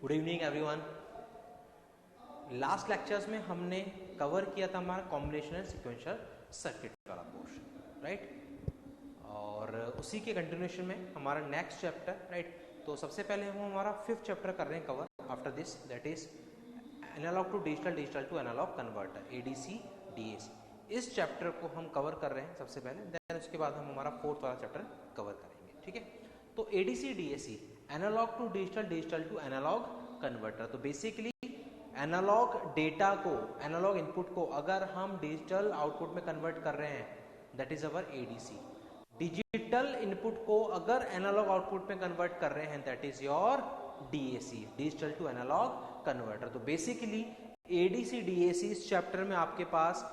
Good evening everyone. Last lectures में हमने cover किया था हमारा कॉम्बिनेशन एंड सीक्वेंशियल सर्किट वाला पोर्शन, राइट। और उसी के कंटिन्यूएशन में हमारा नेक्स्ट चैप्टर, राइट। तो सबसे पहले हम हमारा 5th चैप्टर कर रहे हैं cover after this, that is analog to digital, digital to analogue converter, ADC DAC. इस चैप्टर को हम कवर कर रहे हैं सबसे पहले, देन उसके बाद हम हमारा 4th वाला चैप्टर कवर करेंगे, ठीक है। तो ADC DAC, analog to digital, digital to analogue converter. तो बेसिकली एनालॉग डेटा को, एनालॉग इनपुट को अगर हम डिजिटल आउटपुट में कन्वर्ट कर रहे हैं, that is our ADC. Digital input को अगर एनालॉग आउटपुट में कन्वर्ट कर रहे हैं, that is your DAC, digital to analogue converter. तो बेसिकली एडीसी डीएसी इस चैप्टर में आपके पास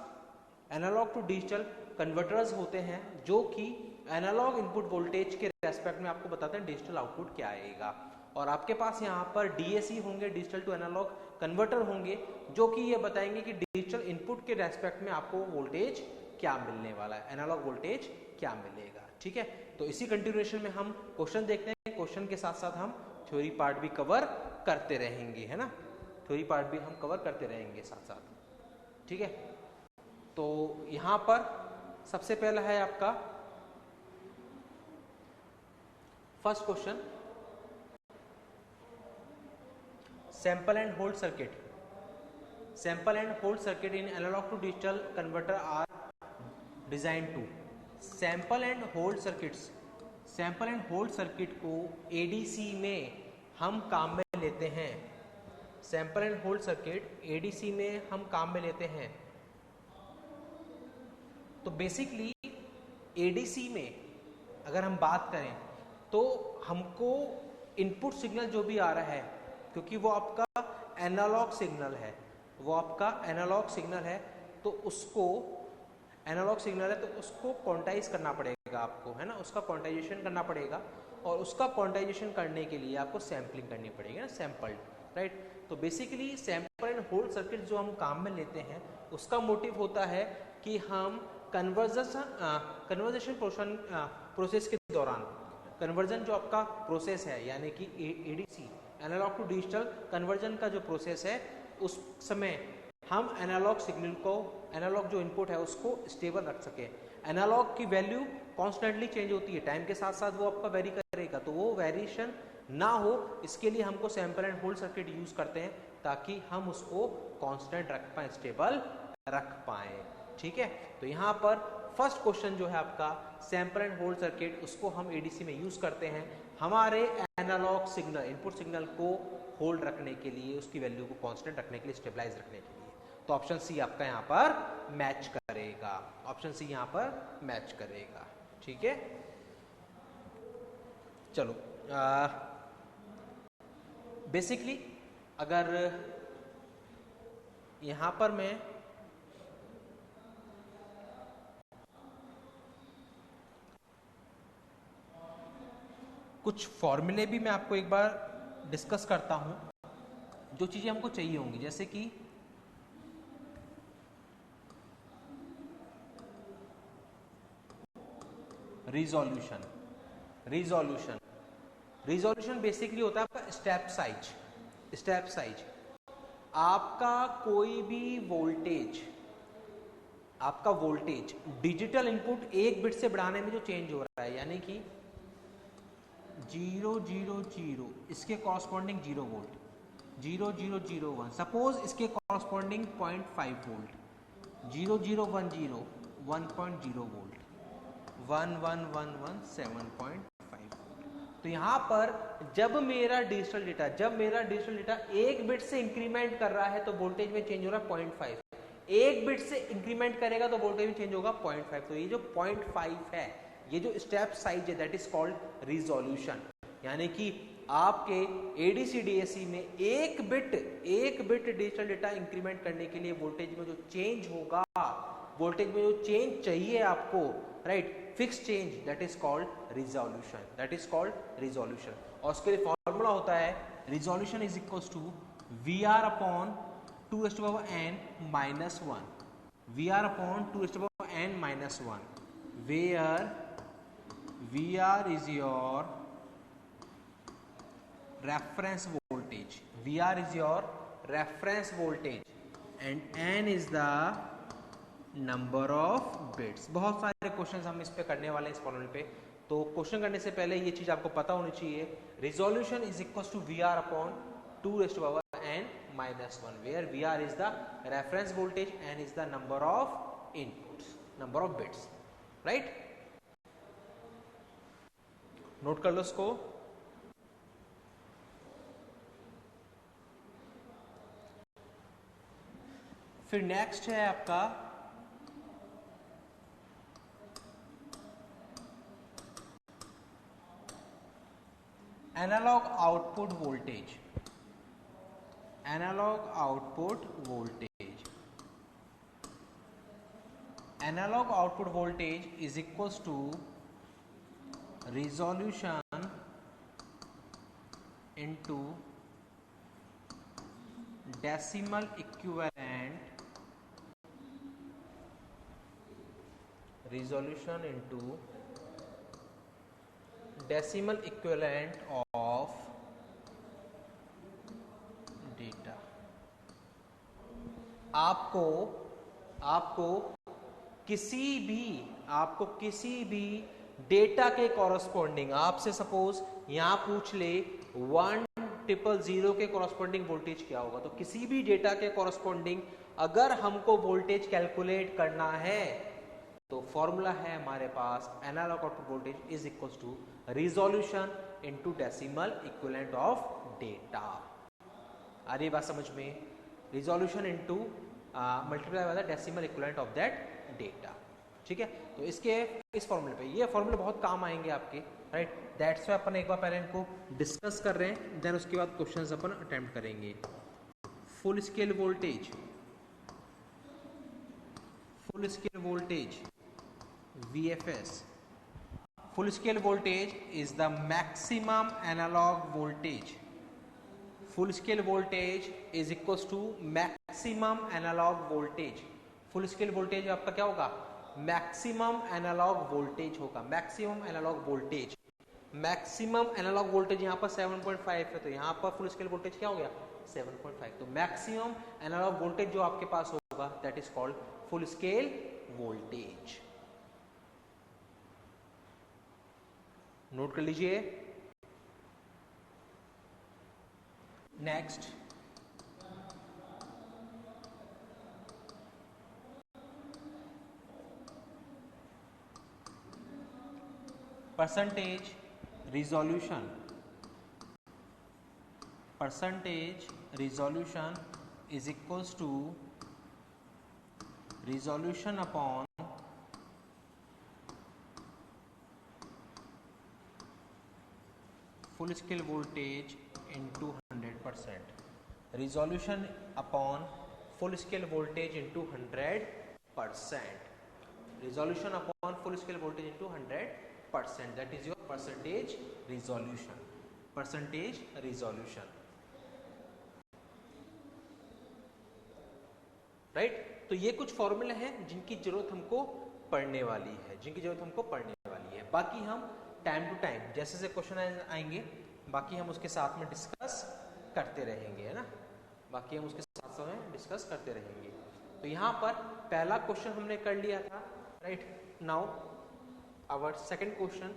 एनालॉग टू डिजिटल कन्वर्टर्स होते हैं, जो कि एनालॉग इनपुट वोल्टेज के रेस्पेक्ट में आपको बताते हैं डिजिटल आउटपुट क्या आएगा। और आपके पास यहाँ पर डीएसी होंगे, डिजिटल टू एनालॉग कन्वर्टर होंगे, जो कि ये बताएंगे कि डिजिटल इनपुट के रेस्पेक्ट में आपको वोल्टेज क्या मिलने वाला है, एनालॉग वोल्टेज क्या मिलेगा, ठीक है। तो इसी कंटिन्यूएशन में हम क्वेश्चन देखते हैं, क्वेश्चन के साथ साथ हम थ्योरी पार्ट भी कवर करते रहेंगे, है ना। थ्योरी पार्ट भी हम कवर करते रहेंगे साथ साथ, ठीक है। तो यहां पर सबसे पहला है आपका first question, sample and hold circuit. Sample and hold circuit in analog to digital converter are design to. Sample and hold circuits, sample and hold circuit को एडीसी में हम काम में लेते हैं। Sample and hold circuit ADC में हम काम में लेते हैं। तो बेसिकली एडीसी में अगर हम बात करें तो हमको इनपुट सिग्नल जो भी आ रहा है, क्योंकि वो आपका एनालॉग सिग्नल है, वो आपका एनालॉग सिग्नल है, तो उसको एनालॉग सिग्नल है तो उसको क्वांटाइज करना पड़ेगा आपको, है ना। उसका क्वांटाइजेशन करना पड़ेगा, और उसका क्वांटाइजेशन करने के लिए आपको सैम्पलिंग करनी पड़ेगी ना, सैंपल्ड, राइट। तो basically sample and hold circuit जो हम काम में लेते हैं, उसका मोटिव होता है कि हम कन्वर्जेशन प्रोसेस के दौरान, कन्वर्जन जो आपका प्रोसेस है, यानी कि ADC analog to digital conversion का जो प्रोसेस है, उस समय हम एनालॉग सिग्नल को, एनालॉग जो इनपुट है उसको स्टेबल रख सके। एनालॉग की वैल्यू कॉन्स्टेंटली चेंज होती है, टाइम के साथ साथ वो आपका वेरी करेगा, तो वो वेरिएशन ना हो, इसके लिए हमको sample and hold circuit use करते हैं, ताकि हम उसको कांस्टेंट रख पाए, स्टेबल रख पाए, ठीक है। तो यहाँ पर फर्स्ट क्वेश्चन जो है आपका सैंपल एंड होल्ड सर्किट, उसको हम एडीसी में यूज करते हैं हमारे एनालॉग सिग्नल, इनपुट सिग्नल को होल्ड रखने के लिए, उसकी वैल्यू को कांस्टेंट रखने के लिए, स्टेबलाइज रखने के लिए। तो ऑप्शन सी आपका यहाँ पर मैच करेगा, ऑप्शन सी यहाँ पर मैच करेगा, ठीक है। चलो बेसिकली अगर यहां पर मैं कुछ फॉर्मूले भी मैं आपको एक बार डिस्कस करता हूं, जो चीजें हमको चाहिए होंगी, जैसे कि रिजोल्यूशन। रिजोल्यूशन, रिजोल्यूशन बेसिकली होता है आपका स्टेप साइज। स्टेप साइज, आपका कोई भी वोल्टेज, आपका वोल्टेज डिजिटल इनपुट एक बिट से बढ़ाने में जो चेंज हो रहा है, यानी कि 000, इसके कॉरस्पॉन्डिंग 0 वोल्ट, 0001, सपोज इसके कॉरस्पॉन्डिंग 0.5 वोल्ट, 0010 1.0 वोल्ट, 1111 7.5 वोल्ट। तो यहां पर जब मेरा डिजिटल डेटा एक बिट से इंक्रीमेंट कर रहा है, तो वोल्टेज में चेंज हो रहा है 0.5। एक बिट से इंक्रीमेंट करेगा तो वोल्टेज में चेंज होगा 0.5। तो ये जो 0.5 है, ये जो स्टेप साइज है, दैट इज कॉल्ड रिजोल्यूशन। यानी कि आपके एडीसी डीएसी में एक बिट डिजिटल डेटा इंक्रीमेंट करने के लिए वोल्टेज में जो चेंज होगा, वोल्टेज में जो चेंज चाहिए आपको, right, fix change, that is called resolution, that is called resolution. और उसके लिए फॉर्मूला होता है, resolution is equals to VR upon 2n-1, VR upon 2n-1, where VR is your reference voltage, VR is your reference voltage and N is the number of bits. बहुत सारे questions हम इस पे करने वाले हैं इस फॉर्मूले पे, तो क्वेश्चन करने से पहले ये चीज आपको पता होनी चाहिए. Resolution is equal to VR upon 2 raised to power n minus 1, where VR is the reference voltage, N is the number of inputs, number of bits, right? Note कर लो इसको. फिर नेक्स्ट है आपका analogue output voltage. Analogue output voltage. Analogue output voltage is equals to resolution into decimal equivalent, resolution into decimal equivalent of data. आपको किसी भी data के कॉरस्पॉन्डिंग, आपसे सपोज यहां पूछ ले 1,000 के कॉरस्पॉन्डिंग वोल्टेज क्या होगा, तो किसी भी डेटा के कॉरस्पॉन्डिंग अगर हमको वोल्टेज कैलकुलेट करना है तो फॉर्मूला है हमारे पास analogue output voltage is equal to resolution into decimal equivalent of data. आ रही बात समझ में? Resolution into multiply by the decimal equivalent of that data. ठीक है, तो इसके इस फॉर्मूले पे, ये फॉर्मूले बहुत काम आएंगे आपके, राइट? दैट्स व्हाई अपन एक बार पहले इनको डिस्कस कर रहे हैं, देन उसके बाद क्वेश्चंस अपन अटेम्प्ट करेंगे. Full scale voltage, full scale voltage VFS. Full scale voltage is the maximum analogue voltage. Full scale voltage is equal to maximum analogue voltage. Full scale voltage आपका क्या होगा? मैक्सिमम एनालॉग वोल्टेज होगा. Maximum analogue voltage, maximum analogue voltage यहाँ पर 7.5 है, तो यहाँ पर फुल स्केल वोल्टेज क्या हो गया? 7.5. तो मैक्सिमम एनालॉग वोल्टेज जो आपके पास होगा that is called full scale voltage. Note कर लीजिए. Next, percentage resolution. Percentage resolution is equals to resolution upon full scale voltage into 100%. Resolution upon full scale voltage into 100%. Resolution upon full scale voltage into 100%. That is your percentage resolution. Percentage resolution, right? तो ये कुछ फॉर्मूले हैं जिनकी जरूरत हमको पढ़ने वाली है, बाकी हम टाइम टू टाइम जैसे जैसे क्वेश्चन आएंगे बाकी हम उसके साथ में डिस्कस करते रहेंगे, है ना? बाकी हम उसके साथ में डिस्कस करते रहेंगे. तो यहाँ पर पहला क्वेश्चन हमने कर लिया था, right? Now our second question,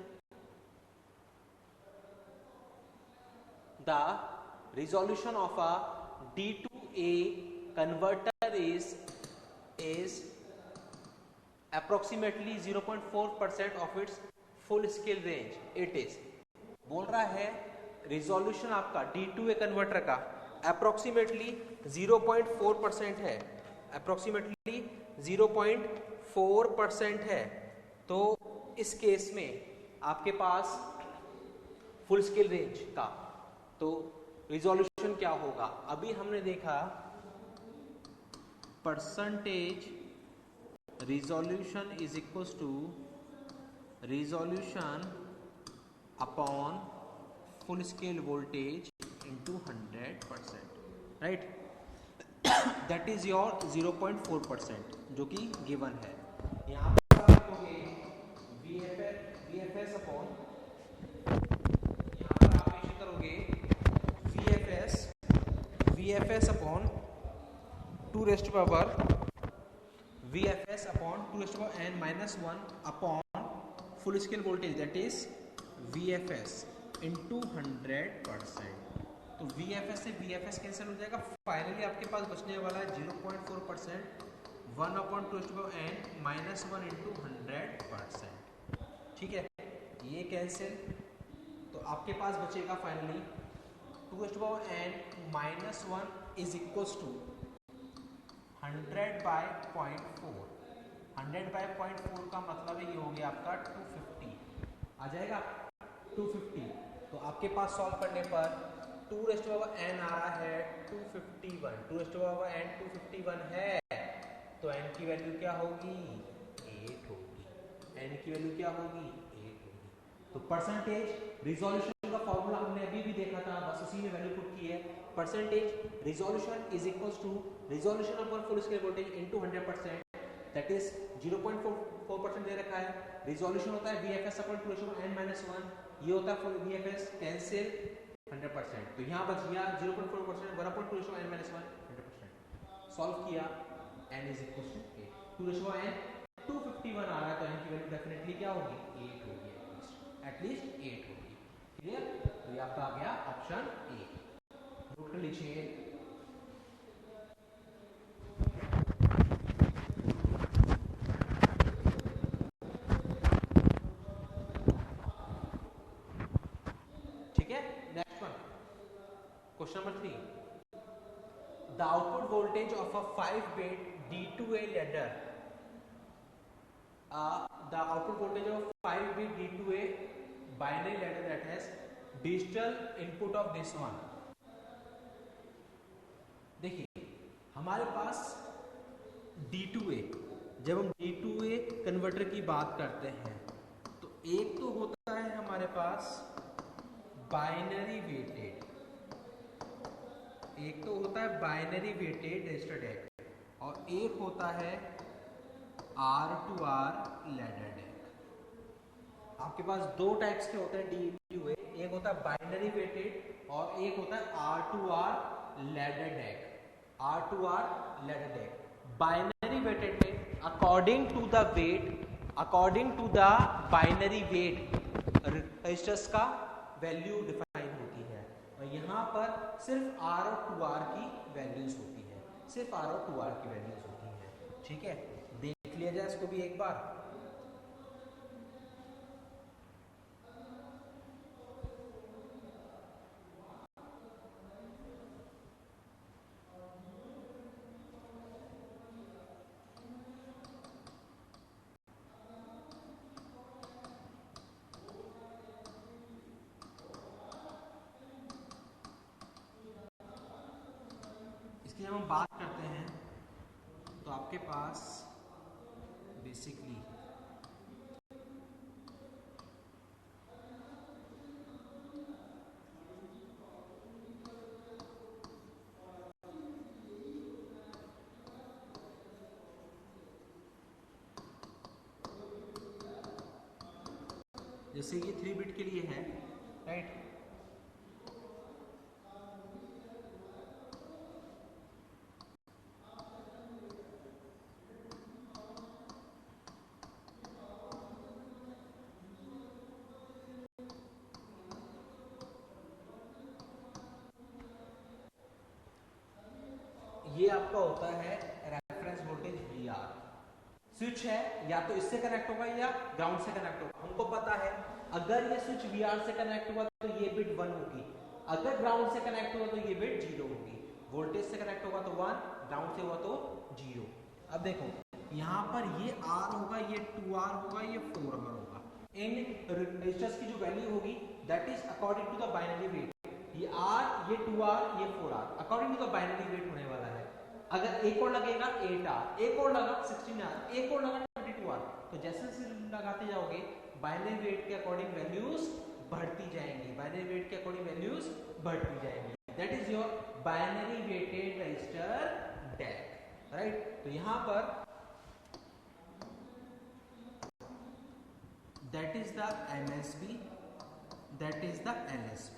the resolution of a D2A converter is approximately 0.4% of its full scale range. It is, बोल रहा है resolution आपका D2A कन्वर्टर का approximately 0.4% है, approximately 0.4% है. तो इस केस में आपके पास फुल स्केल रेंज का तो रिजोल्यूशन क्या होगा? अभी हमने देखा percentage resolution is equal to resolution upon full scale voltage into 100%, right? That is your 0.4% जो कि गिवन है. यहाँ VFS अपॉन, यहाँ पर आप मेंशन करोगे VFS VFS upon 2 raised to power VFS upon 2 raised to power n minus 1 upon full scale voltage that is VFS into 100%। तो VFS से VFS कैंसिल हो जाएगा। फाइनली आपके पास बचने वाला है 0.4% 1 अपॉन 2 raised to power n minus 1 into 100%। ठीक है, ये कैंसिल, तो आपके पास बचेगा finally 2 raised to power n minus 1 is equals to 100 by 0.4। 100 by 0.4 का मतलब है ये हो गया आपका 250 आ जाएगा 250। तो आपके पास सॉल्व करने पर 2 raised to power n आ रहा है 251। 2 raised to power n 251 है, तो n की वैल्यू क्या होगी 8 होगी। n की वैल्यू क्या होगी 8 होगी। तो परसेंटेज रिजोल्यूशन का फॉर्मूला हमने अभी भी देखा था, बस उसी में वैल्यू पुट की है। Percentage resolution is equals to resolution upon full scale voltage into 100%, that is 0.4% दे रखा है। रिजोल्यूशन होता है VFS upon 2 raised to power n minus 1, ये होता है VFS कैंसिल 100%। तो यहाँ बच गया 0.4% 1 अपॉन 2 raised to power n minus 1 100%। Solve किया n is equal to 8। 2 raised to power n 251 आ रहा है, तो n की वैल्यू डेफिनेटली क्या होगी 8 होगी, एटलीस्ट 8 होगी। क्लियर? तो ये आपका आ गया ऑप्शन ए। नोट कर लीजिए। ठीक है, next one, question number 3। The output voltage of a 5-bit D2A ladder. The output voltage of 5-bit D2A binary ladder that has digital input of this one. देखिए हमारे पास D2A, जब हम D2A converter की बात करते हैं तो एक तो होता है हमारे पास बाइनरी वेटेड, एक तो होता है बाइनरी वेटेड रजिस्टर डेक, और एक होता है R2R लैडर डेक। आपके पास दो टाइप्स के होते हैं D2A, एक होता है बाइनरी वेटेड और एक होता है R2R ladder DAC. R2R ladder DAC binary weighted में according to the weight, according to the binary weight registers का वैल्यू डिफाइन होती है, और यहाँ पर सिर्फ R और 2R की वैल्यूज होती है, सिर्फ R और 2R की वैल्यूज होती है। ठीक है, देख लिया जाए इसको भी एक बार। इसकी जब हम बात करते हैं तो आपके पास बेसिकली जैसे ये 3 बिट के लिए है, राइट, ये आपका होता है रेफरेंस वोल्टेज VR। स्विच है या तो इससे कनेक्ट होगा या ग्राउंड से कनेक्ट होगा। हमको पता है अगर ये स्विच VR से कनेक्ट हुआ तो ये बिट 1 होगी, अगर ग्राउंड से कनेक्ट हुआ तो ये बिट 0 होगी। वोल्टेज से कनेक्ट होगा तो 1, ग्राउंड से हुआ तो 0। अब देखो यहाँ पर ये R होगा, ये 2R होगा, ये 4R होगा। इन रजिस्टर्स की जो वैल्यू होगी that is according to the binary weight. ये R, ये 2R, ये 4R according to the binary weight होने वाला है। अगर एक और लगेगा 8R, एक और लगा 16R, एक और लगा 22R, तो जैसे जैसे लगाते जाओगे बाइनरी वेट के अकॉर्डिंग वैल्यूज बढ़ती जाएंगी, बाइनरी वेट के अकॉर्डिंग वैल्यूज बढ़ती जाएंगी। That is your binary weighted resistor DAC, right. तो यहां पर that is the MSB, that is the LSB,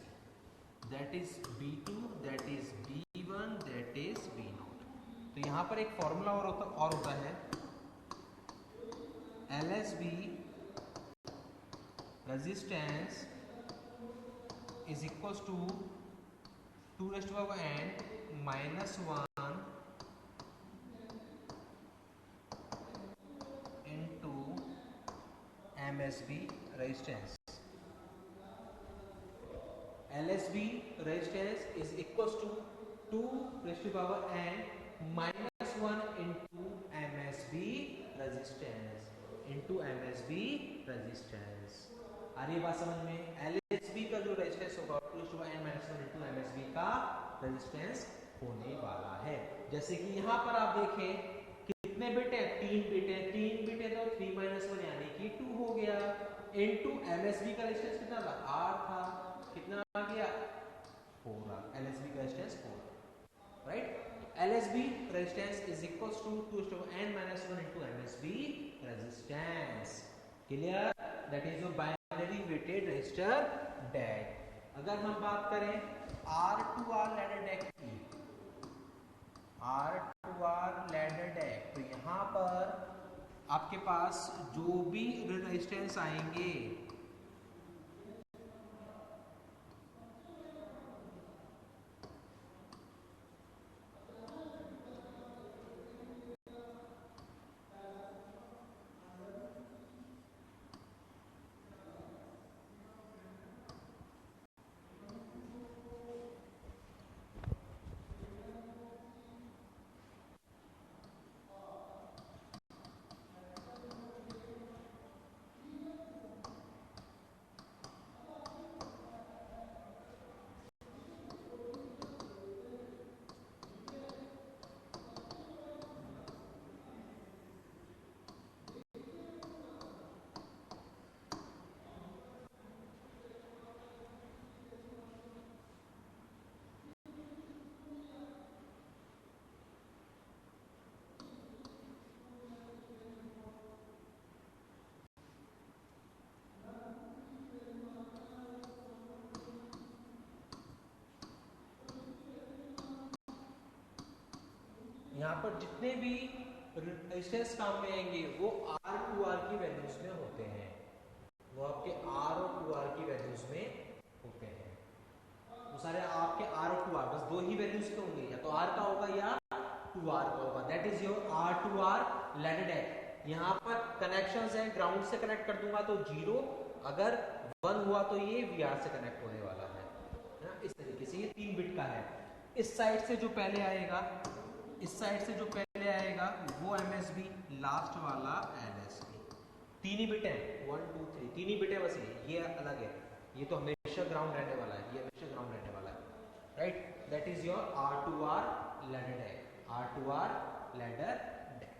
that is B2, that is B1, one that is V nought. तो यहाँ पर एक फॉर्मूला और होता है LSB resistance is equals to 2n minus 1 into MSB resistance. LSB resistance is equals to 2n minus 1 into MSB resistance आ रही बात समझ में? LSB का जो रेजिस्टेंस होगा 2n माइनस 1 इंटू MSB का रेजिस्टेंस होने वाला है। जैसे कि यहाँ पर आप देखें कितने बिट है, 3 बिट है, 3 बिट है तो 3 माइनस 1 यानी कि 2 हो गया, इनटू MSB का रेजिस्टेंस कितना था, R था, कितना आ गया 4 LSB का resistance 4, right. LSB resistance is equals to 2n minus 1 into MSB resistance. Clear? That is your binary weighted resistor DAC। अगर हम बात करें R2R लैडर DAC की, R2R लैडर DAC, तो यहाँ पर आपके पास जो भी रेजिस्टेंस आएंगे यहाँ पर जितने भी रेजिस्टेंस काम में आएंगे वो R2R की वैल्यूज में होते हैं, वो आपके R और 2R की वैल्यूज में होते हैं। वो सारे आपके R और 2R बस दो ही वैल्यूज के होंगे, या तो R का होगा या 2R का होगा। That is your R2R ladder DAC। यहाँ पर कनेक्शंस हैं, ग्राउंड से कनेक्ट कर दूंगा तो 0, अगर 1 हुआ तो ये VR से कनेक्ट होने वाला है ना। इस तरीके से ये 3 बिट का है। इस साइड से जो पहले आएगा, इस साइड से जो पहले आएगा वो MSB, लास्ट वाला LSB। 3 ही बिट है, 1 2 3 3 ही बिट है बस। ये अलग है, ये तो हमेशा ग्राउंड रहने वाला है, ये हमेशा ग्राउंड रहने वाला है, right. That is your R2R ladder DAC, R2R ladder DAC।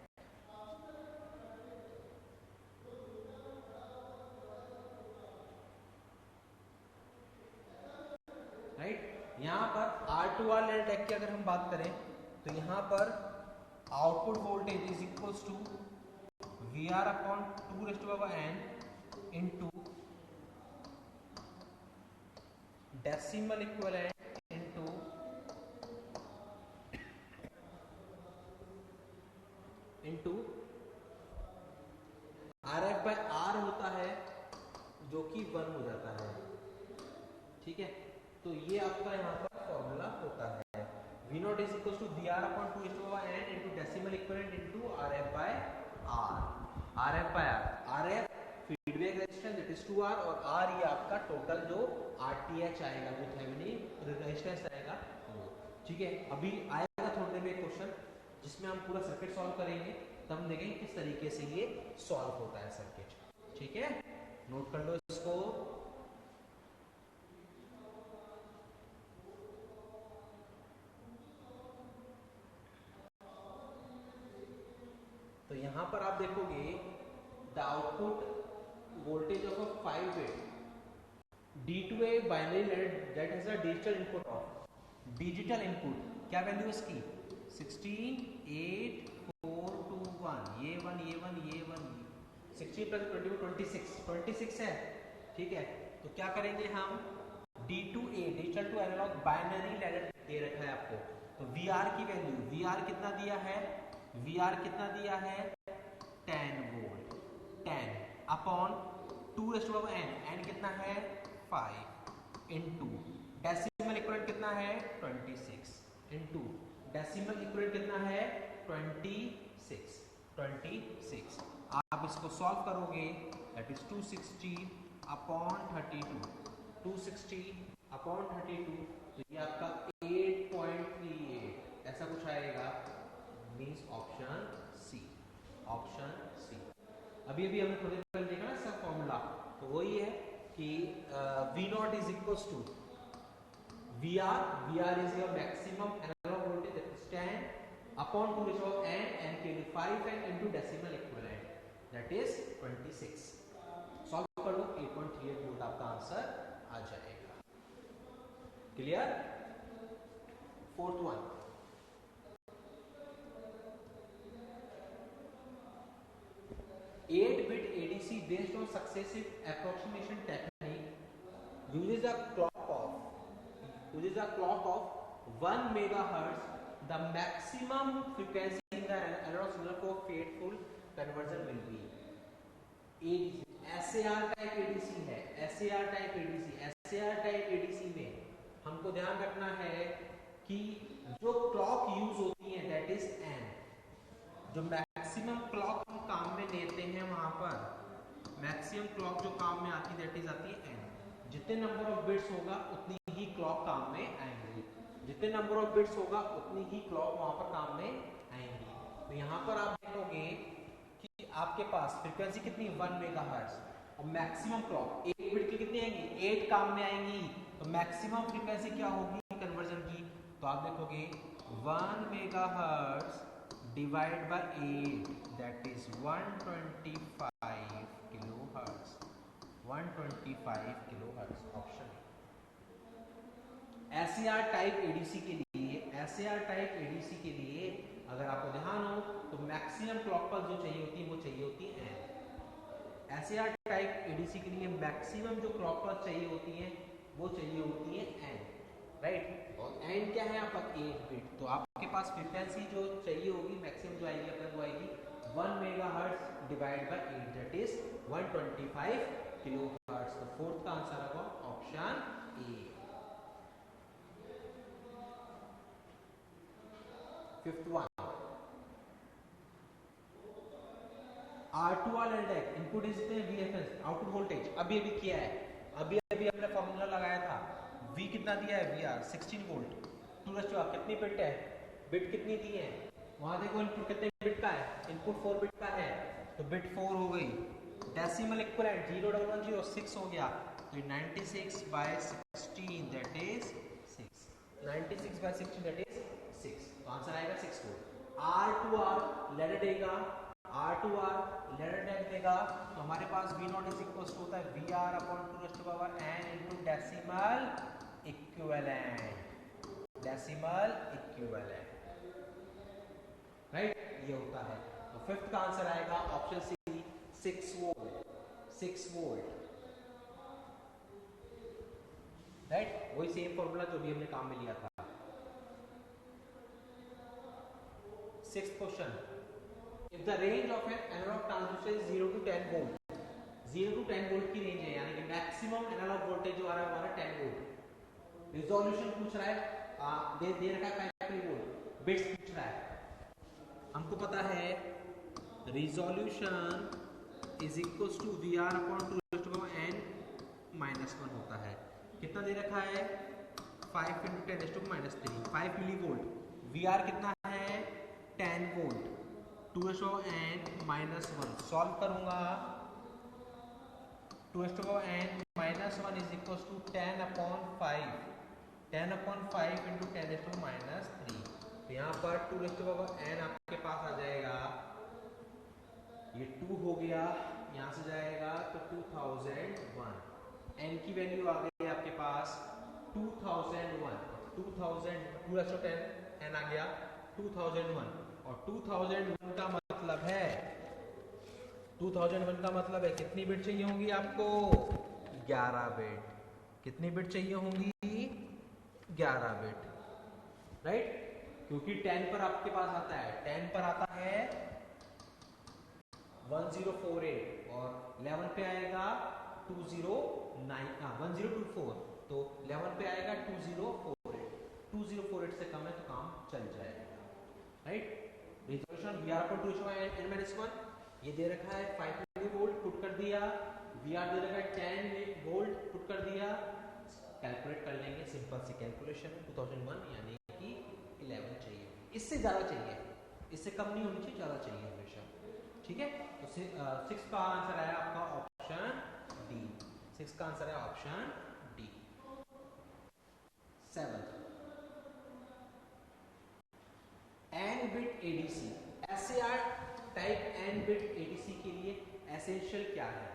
Right, यहाँ पर R2R लैडर DAC की अगर हम बात करें तो यहाँ पर output voltage is equals to VR upon 2n into decimal equivalent into RF by R होता है जो कि 1 हो जाता है, ठीक है। तो ये आपका यहाँ पर फॉर्मूला होता है, V nought is equal to VR upon 2n into decimal equivalent into RF by R। RF by R, RF feedback resistance that is 2R, और R ये आपका टोटल जो RTH आएगा, जो थेवेनिन रेजिस्टेंस आएगा वो, ठीक है। अभी आएगा थोड़ी देर में एक क्वेश्चन जिसमें हम पूरा सर्किट सॉल्व करेंगे, तब हम देखेंगे किस तरीके से ये सॉल्व होता है सर्किट, ठीक है। नोट कर लो इसको। तो यहाँ पर आप देखोगे the output voltage of a 5 bit D2A binary that has a digital input of digital input, क्या वैल्यू इसकी 16 8 4 2 1, ये 1 ये 1 ये 1, 16 प्लस 22 26 है, ठीक है। तो क्या करेंगे हम D2A digital to analogue binary ladder दे रखा है आपको, तो VR की वैल्यू, VR कितना दिया है, VR कितना दिया है 10 वोल्ट, 10 अपॉन 2n, n कितना है 5 इंटू डेसिमल इक्विवेलेंट कितना है 26 इंटू डेसिमल इक्विवेलेंट कितना है 26। आप इसको सॉल्व करोगे दैट इज 260 अपॉन 32, 260 अपॉन 32, तो ये आपका 8.38 ऐसा कुछ आएगा, means option C, option C. अभी हमने थोड़ी देर पहले देखा ना इसका फॉर्मूला, तो वही है कि V nought is equal to VR is your maximum analog voltage, that is 10 upon 2 raised to n, n के लिए 5n into decimal equivalent, that is 26। Solve कर लो 8.38 वोल्ट आपका आंसर आ जाएगा। Clear? Fourth one, eight bit ADC based on successive approximation technique uses a clock of 1 megahertz, the maximum frequency in the analog signal for faithful conversion will be SAR type ADC है, SAR type ADC में हमको ध्यान रखना है कि जो clock use होती है दैट इज n, जो मैक्सिमम क्लॉक हम काम में लेते हैं वहां पर मैक्सिमम क्लॉक जो काम में आती है दैट इज आती है n। जितने नंबर ऑफ बिट्स होगा उतनी ही क्लॉक काम में आएंगी, जितने नंबर ऑफ बिट्स होगा उतनी ही क्लॉक वहां पर काम में आएंगी। तो यहाँ पर आप देखोगे कि आपके पास फ्रीक्वेंसी कितनी 1 मेगाहर्ट्ज और मैक्सिमम क्लॉक 1 बिट की कितनी आएंगी 8 काम में आएंगी, तो मैक्सिमम फ्रीक्वेंसी क्या होगी कन्वर्जन की, तो आप देखोगे 1 megahertz divide by 8 that is 125 kilohertz, 125 kilohertz, option SAR type ADC के लिए अगर आपको ध्यान हो तो मैक्सिमम क्लॉक पल्स जो चाहिए होती है वो चाहिए होती है n। SAR टाइप एडीसी के लिए मैक्सिमम जो क्लॉक पल्स चाहिए होती है वो चाहिए होती है n, राइट। और n क्या है आपका 8 बिट, तो आपके पास फ्रीक्वेंसी जो चाहिए होगी मैक्सिमम जो आएगी अपने वो आएगी 1 megahertz divide by 8 that is 125 kilohertz. तो फोर्थ का आंसर होगा option A. Fifth one, R2R LDAC input is VFS output voltage अभी किया है, अभी हमने फॉर्मूला लगाया था, V कितना दिया है VR 16 वोल्ट, 2 कितनी बिट है, बिट कितनी दी है वहां देखो, इनपुट कितने बिट का है, इनपुट 4 बिट का है तो बिट 4 हो गई, डेसिमल इक्विवेलेंट 0.106 हो गया, तो 96/16 दैट इज 6, 96/16 दैट इज 6, तो आंसर आएगा 6 वोल्ट। R2R लैडर देगा, R2R लैडर देगा, तो हमारे पास V nought is equal to होता है VR upon 2 raised to power n into decimal equivalent, right, ये होता है। तो फिफ्थ का आंसर आएगा ऑप्शन सी 6 वोल्ट, राइट, वही सेम फॉर्मूला जो भी हमने काम में लिया था। Sixth question, if the range of an analogue transistor is 0 to 10 volt, 0 to 10 volt की रेंज है, यानी कि मैक्सिमम एनालॉग वोल्टेज जो आ रहा है हमारा 10 वोल्ट, रिजोल्यूशन पूछ रहा है, दे रखा है 5 वोल्ट, बिट्स पूछ रहा है, हमको पता है resolution is equal to VR upon 2 raised to power n -1 होता है, कितना दे रखा है 5 into 10 raised to -3, 5 millivolt, VR कितना है 10 volt, 2 raised to power n -1, solve करूंगा 2 raised to power n -1 is equal to 10 upon 5 into 10 raised to -3, तो यहाँ पर 2 raised to power n आपके पास आ जाएगा, ये 2 हो गया, यहाँ से जाएगा तो 2001, n की वैल्यू आ गई आपके पास 2001, 2000 2 raised to 10 n आ गया 2001, और 2001 का मतलब है 2001 का मतलब है कितनी बिट चाहिए होंगी आपको 11 बिट, कितनी बिट चाहिए होंगी 11 बिट, राइट। क्योंकि 10 पर आपके पास आता है, 10 पर आता है 1048 और 11 पे आएगा 1024, तो 11 पे आएगा 2048 से कम है तो काम चल जाएगा, right. Resolution V R two n - 1 ये दे रखा है 5 मिलीवोल्ट, पुट कर दिया। वी आर दे रखा है 10 वोल्ट, पुट कर दिया। कैलकुलेट कर लेंगे, सिंपल सी कैलकुलेशन है। 2001 यानी कि 11 चाहिए, इससे ज़्यादा चाहिए, इससे कम नहीं होनी चाहिए, ज़्यादा चाहिए हमेशा, ठीक है। तो 6 का आंसर आया आपका ऑप्शन डी, 6 का आंसर है option D. 7 n bit ADC, SAR type n bit ADC के लिए एसेंशियल क्या है?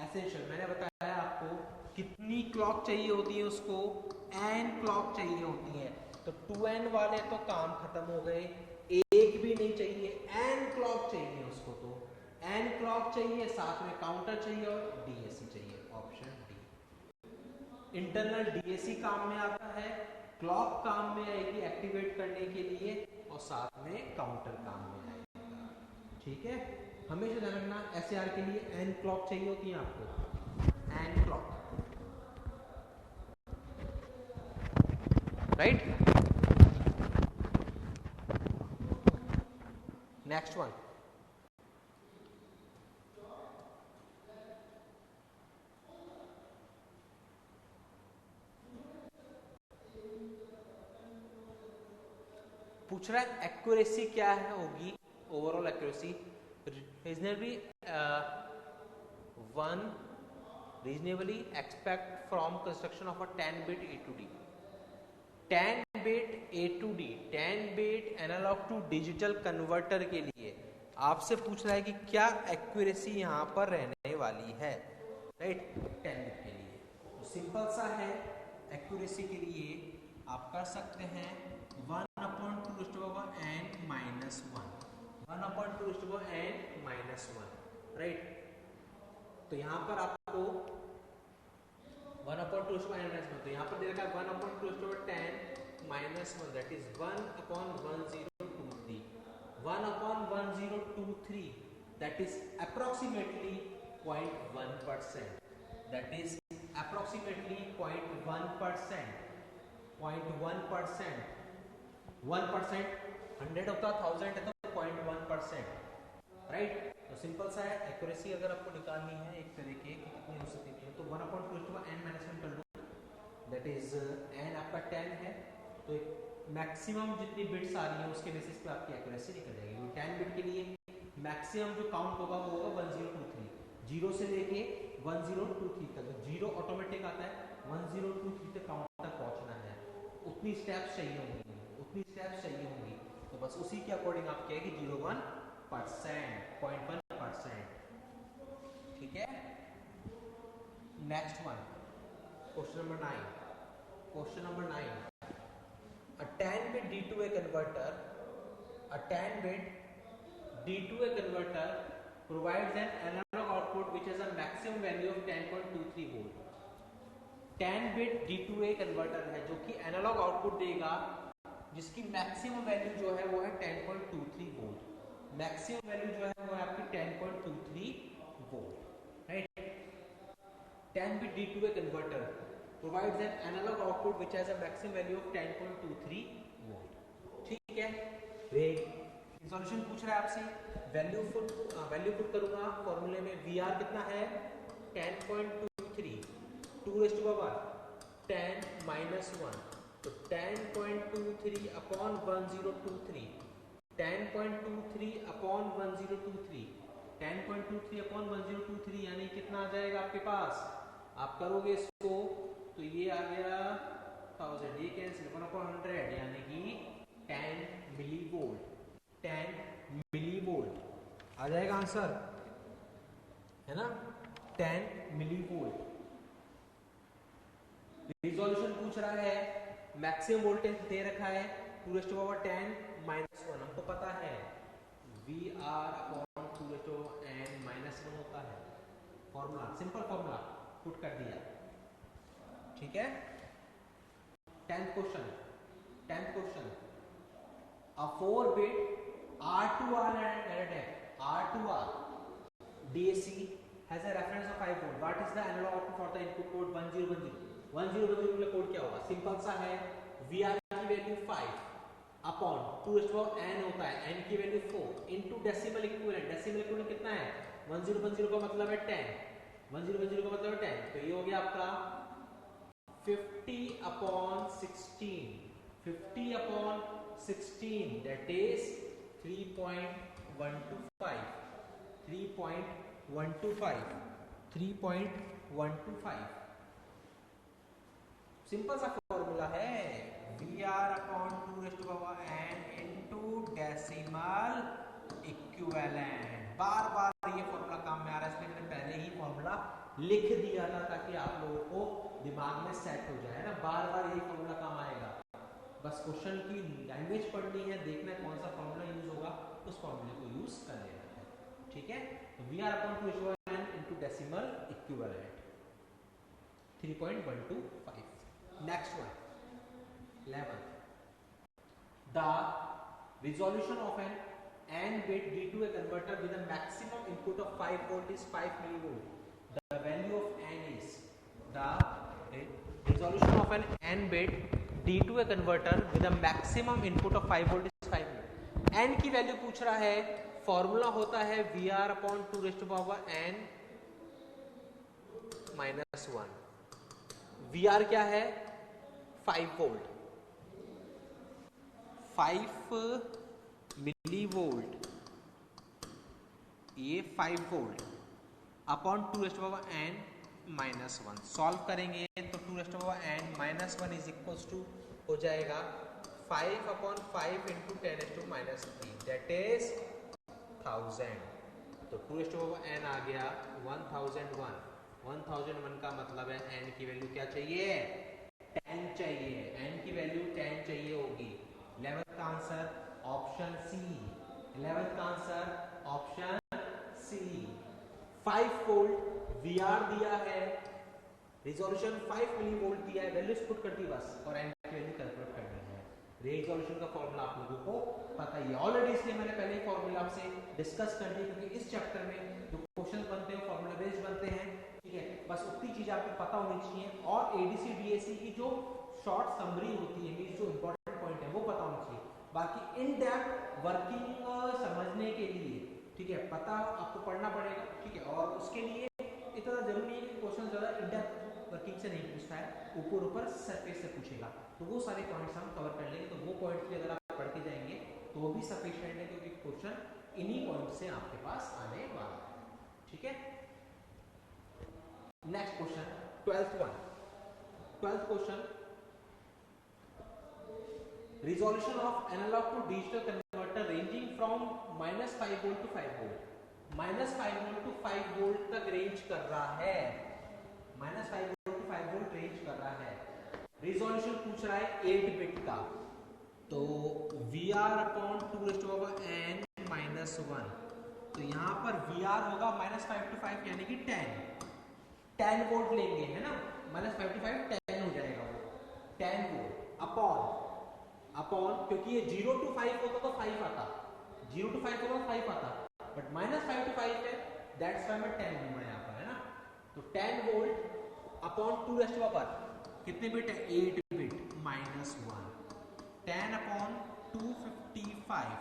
एसेंशियल मैंने बताया आपको कितनी क्लॉक चाहिए होती है, उसको एन क्लॉक चाहिए होती है। तो 2n वाले तो काम खत्म हो गए, एक भी नहीं चाहिए, एन क्लॉक चाहिए उसको, तो एन क्लॉक चाहिए, साथ में काउंटर चाहिए और डीएसी चाहिए, ऑप्शन डी। इंटरनल डीएसी काम में आता है, क्लॉक काम में आएगी एक्टिवेट करने के लिए और साथ में काउंटर काम में आएगा, ठीक है। हमेशा ध्यान रखना एसएआर के लिए एन क्लॉक चाहिए होती है आपको, n clock, right. Next one, पूछ रहा है एक्यूरेसी क्या है होगी, overall accuracy reasonably reasonably expect from construction of a 10 bit A2D 10 bit A2D 10 bit analogue to digital converter के लिए आपसे पूछ रहा है कि क्या एक्यूरेसी यहाँ पर रहने वाली है, राइट। 10 बिट के लिए तो सिंपल सा है, एक्यूरेसी के लिए आप कर सकते हैं 1/2n-1 राइट। तो यहाँ पर आपको 1/2n-1, तो यहाँ पर दे रखा है 1/210-1 that is 1/1023 1/1023 that is approximately 0.1%, that is approximately 0.1%, 0.1%, 1%, 100 होता 1000 है तो 0.1%, राइट। तो सिंपल सा है, एक्यूरेसी अगर आपको निकालनी है एक तरीके की कितनी हो सकती है, तो 1/2n-1 कर लो, दैट इज n आपका 10 है, तो मैक्सिमम जितनी बिट्स आ रही है उसके बेसिस पे आपकी एक्यूरेसी निकल जाएगी। 10 बिट के लिए मैक्सिमम जो काउंट होगा वो होगा 1023, 0 से लेके 1023 तक, 0 ऑटोमेटिक आता है, 1023 तक काउंट तक पहुंचना है, उतनी स्टेप्स चाहिए होंगी, तो बस उसी के अकॉर्डिंग आप कहेंगे 0.1%, ठीक है। Next one, question number 9, a 10 bit D2A converter provides an analog output which has a maximum value of 10.23 volt। 10 bit D2A converter है जो कि एनालॉग आउटपुट देगा जिसकी मैक्सिमम वैल्यू जो है वो है 10.23 वोल्ट, मैक्सिमम वैल्यू जो है वो है आपकी 10.23 volt, right. 10 bit D2A converter provides an analog output which has a maximum value of 10.23 volt, ठीक है। सॉल्यूशन पूछ रहा है आपसे, वैल्यू पुट करूंगा फॉर्मूले में, VR कितना है 10.23, 2⁻10-1, तो 10.23 अपॉन 1023, 10.23 अपॉन 1023, 10.23 अपॉन 1023 यानी कितना आ जाएगा आपके पास, आप करोगे इसको तो ये आ गया 1000, ये कैंसिल 1/100 यानी कि 10 मिलीवोल्ट, 10 मिलीवोल्ट आ जाएगा आंसर, है ना, 10 मिलीवोल्ट। रिजोल्यूशन पूछ रहा है, मैक्सिमम वोल्टेज दे रखा है 2⁻10-1, हमको पता है VR अपॉन 2⁻n-1 होता है, फॉर्मूला सिंपल फॉर्मूला पुट कर दिया, ठीक है। 10th question A 4-bit R2R adder, R2R DAC has a reference of 5 volt. What is the analog output for the input code 1010? 1010 में कोड क्या होगा? सिंपल सा है, VR की वैल्यू 5 अपॉन 2n होता है, n की value 4 into decimal equivalent. Decimal equivalent कितना है? 1010 का मतलब है 10. 1010 का मतलब है 10. तो ये हो गया आपका 50 upon 16. 50 upon 16 that is 3.125. 3.125. 3.125. Simple सा फॉर्मूला है, VR upon 2n into decimal equivalent. बार बार ये फॉर्मूला काम में आ रहा है, इसलिए मैंने पहले ही फॉर्मूला लिख दिया था ताकि आप लोगों को दिमाग में सेट हो जाए ना. बार बार यही फॉर्मूला काम आएगा. बस क्वेश्चन की लैंग्वेज पढ़नी है, देखना है कौन सा फॉर्मूला यूज होगा, उस फॉर्मूले को यूज कर लेना है. ठीक है. तो VR upon 2n into decimal equivalent 3.125. Next one, 11th. The resolution of an n-bit D2A converter with a maximum input of 5 volt is 5 millivolt. The value of n is the resolution of an n-bit D2A converter with a maximum input of 5 volt is 5 millivolt. n की value पूछ रहा है, formula होता है VR upon 2n minus 1. VR क्या है? 5 volt. 5 millivolt, ये 5 volt upon 2n minus 1. Solve करेंगे तो 2n minus 1 is equals to हो जाएगा 5 upon 5 into 10 minus 3 that is 1000. तो 2n आ गया 1001. 1001 का मतलब है n की वैल्यू क्या चाहिए? 10 चाहिए. n की वैल्यू 10 चाहिए होगी. 11th का आंसर ऑप्शन सी. 11th का answer option C. 5 volt VR दिया है, रिजोल्यूशन 5 मिलीवोल्ट दिया है, वैल्यूज पुट कर दी बस, और n की वैल्यू कैलकुलेट करनी है. रिजोल्यूशन का फॉर्मूला आप लोगों को पता ही है ऑलरेडी, इसलिए मैंने पहले ही फॉर्मूला आपसे डिस्कस कर ली, क्योंकि इस चैप्टर में जो क्वेश्चन बनते हैं फॉर्मूला बेस्ड बनते हैं. ठीक है, बस उतनी चीज आपको पता होनी चाहिए, और ADC DAC की जो शॉर्ट समरी होती है, मींस जो इंपॉर्टेंट पॉइंट है वो पता होना चाहिए. बाकी इन डेप्थ वर्किंग समझने के लिए, ठीक है, पता आपको पढ़ना पड़ेगा. ठीक है, और उसके लिए इतना जरूरी नहीं है कि क्वेश्चन ज्यादा इन डेप्थ वर्किंग से नहीं पूछता है, ऊपर ऊपर सरफेस से पूछेगा. तो वो सारे पॉइंट्स हम कवर कर लेंगे. तो वो पॉइंट्स भी अगर आप पढ़ के जाएंगे तो वो भी सफिशिएंट है, क्योंकि क्वेश्चन इन्हीं पॉइंट से आपके पास आने वाला है. ठीक है. Next question, 12th one. 12th question, resolution of analog to digital converter ranging from -5 volt to 5 volt. -5 volt to 5 volt तक रेंज कर रहा है. -5 volt to 5 volt रेंज कर रहा है. रिजोल्यूशन पूछ रहा है 8 बिट का. तो VR अपॉन 2n माइनस 1. तो यहाँ पर VR होगा -5 to 5 यानी कि 10 वोल्ट लेंगे, है ना. -5 to 5 10 हो जाएगा वो. 10 वोल्ट अपॉन क्योंकि ये 0 to 5 होता तो 5 आता. 0 to 5 होता तो 5 आता, बट -5 to 5 है, दैट्स व्हाई मैं 10 लूंगा यहाँ पर, है ना. तो 10 वोल्ट अपॉन 2 कितने बिट है? 8 bit minus 1. 10 upon 255.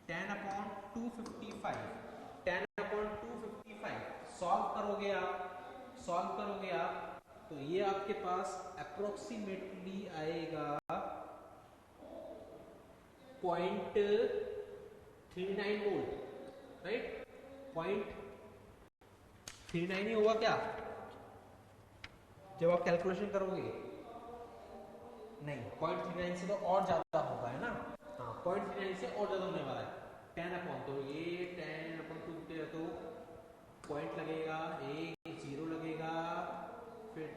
10 upon 255. 10 upon 255 solve करोगे आप तो ये आपके पास अप्रोक्सीमेटली आएगा 0.39 वोल्ट, राइट. 0.39 ही होगा क्या जब आप कैलकुलेशन करोगे? नहीं, 0.39 से तो और ज्यादा होगा, है ना. हाँ, 0.39 से और ज्यादा होने वाला है. 10 अपॉन, तो ये 10 अपॉन 2 तो पॉइंट लगेगा, एक 0 लगेगा, फिर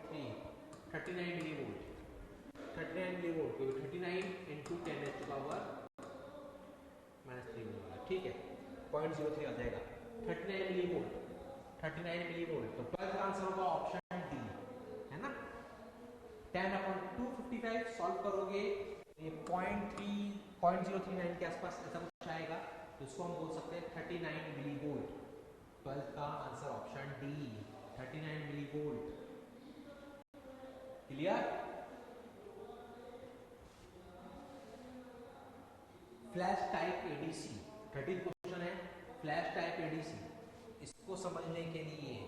39 मिली वोल्ट. 39 मिली वोल्ट, तो 39 इंटू 10 पावर -3 होने वाला. ठीक है, 0.03 आ जाएगा. 39 मिली वोल्ट. तो 12th आंसर होगा ऑप्शन डी, है ना. 10 अपॉन 255 सॉल्व करोगे, ये 0.3 0.039 के आसपास ऐसा कुछ आएगा, तो इसको हम बोल सकते हैं 39 मिली वोल्ट। 12 का answer option D 39 millivolt. Clear? Flash type ADC 13 question है। फ्लैश टाइप एडीसी, इसको समझने के लिए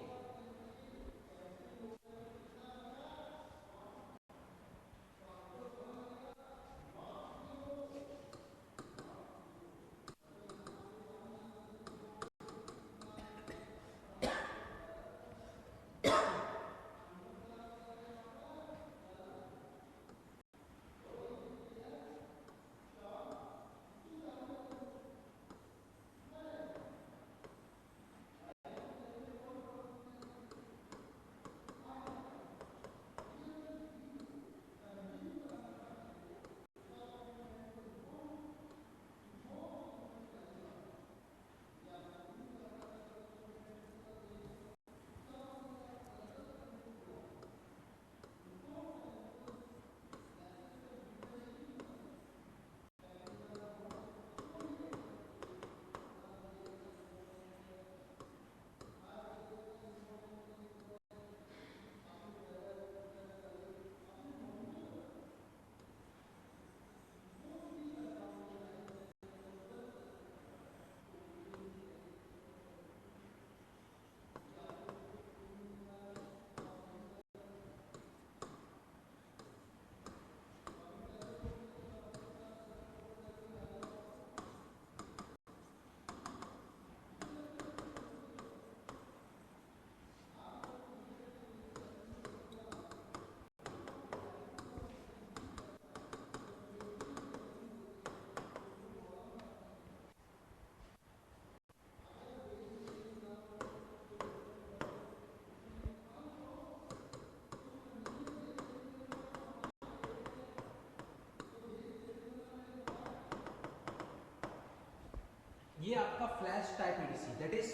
ये आपका flash type ADC that is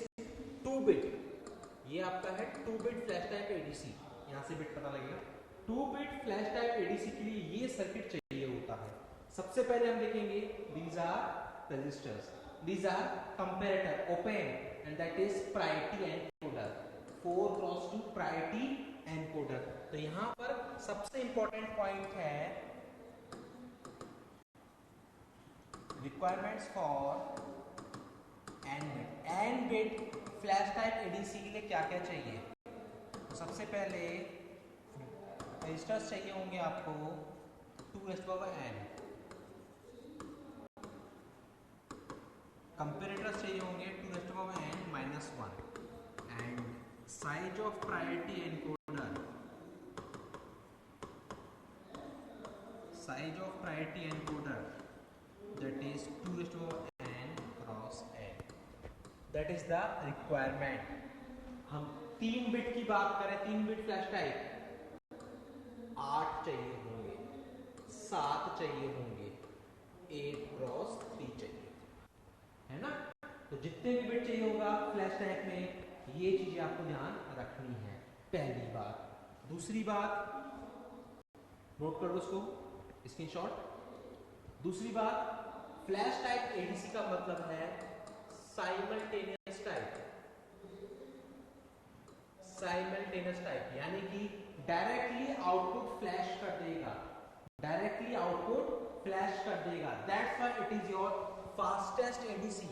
2 bit. ये आपका है 2 बिट फ्लैश टाइप एडीसी। यहाँ से बिट पता लगेगा। 2 बिट फ्लैश टाइप एडीसी के लिए ये सर्किट चाहिए होता है। सबसे पहले हम देखेंगे these are resistors, these are comparator open and that is priority encoder 4x2 priority encoder. तो यहाँ पर सबसे इंपॉर्टेंट पॉइंट है requirements for n bit flash type ADC के लिए क्या क्या चाहिए। तो सबसे पहले रजिस्टर्स चाहिए होंगे आपको 2n, कंपैरेटर्स चाहिए होंगे 2n-1 and size of priority encoder, size of priority encoder that is 2n cross n। That is the requirement. हम 3 बिट की बात करें, 3 बिट फ्लैश टाइप 8 चाहिए होंगे, 7 चाहिए होंगे, 8x3 चाहिए, है ना। तो जितने भी बिट चाहिए होगा फ्लैश टाइप में, ये चीजें आपको ध्यान रखनी है, पहली बात। दूसरी बात नोट कर लो इसको, स्क्रीनशॉट। दूसरी बात, फ्लैश टाइप एडीसी का मतलब है साइमल्टेनियस टाइप, साइमल्टेनियस टाइप यानी कि डायरेक्टली आउटपुट फ्लैश कर देगा, डायरेक्टली आउटपुट फ्लैश कर देगा। That's why it is your fastest ADC,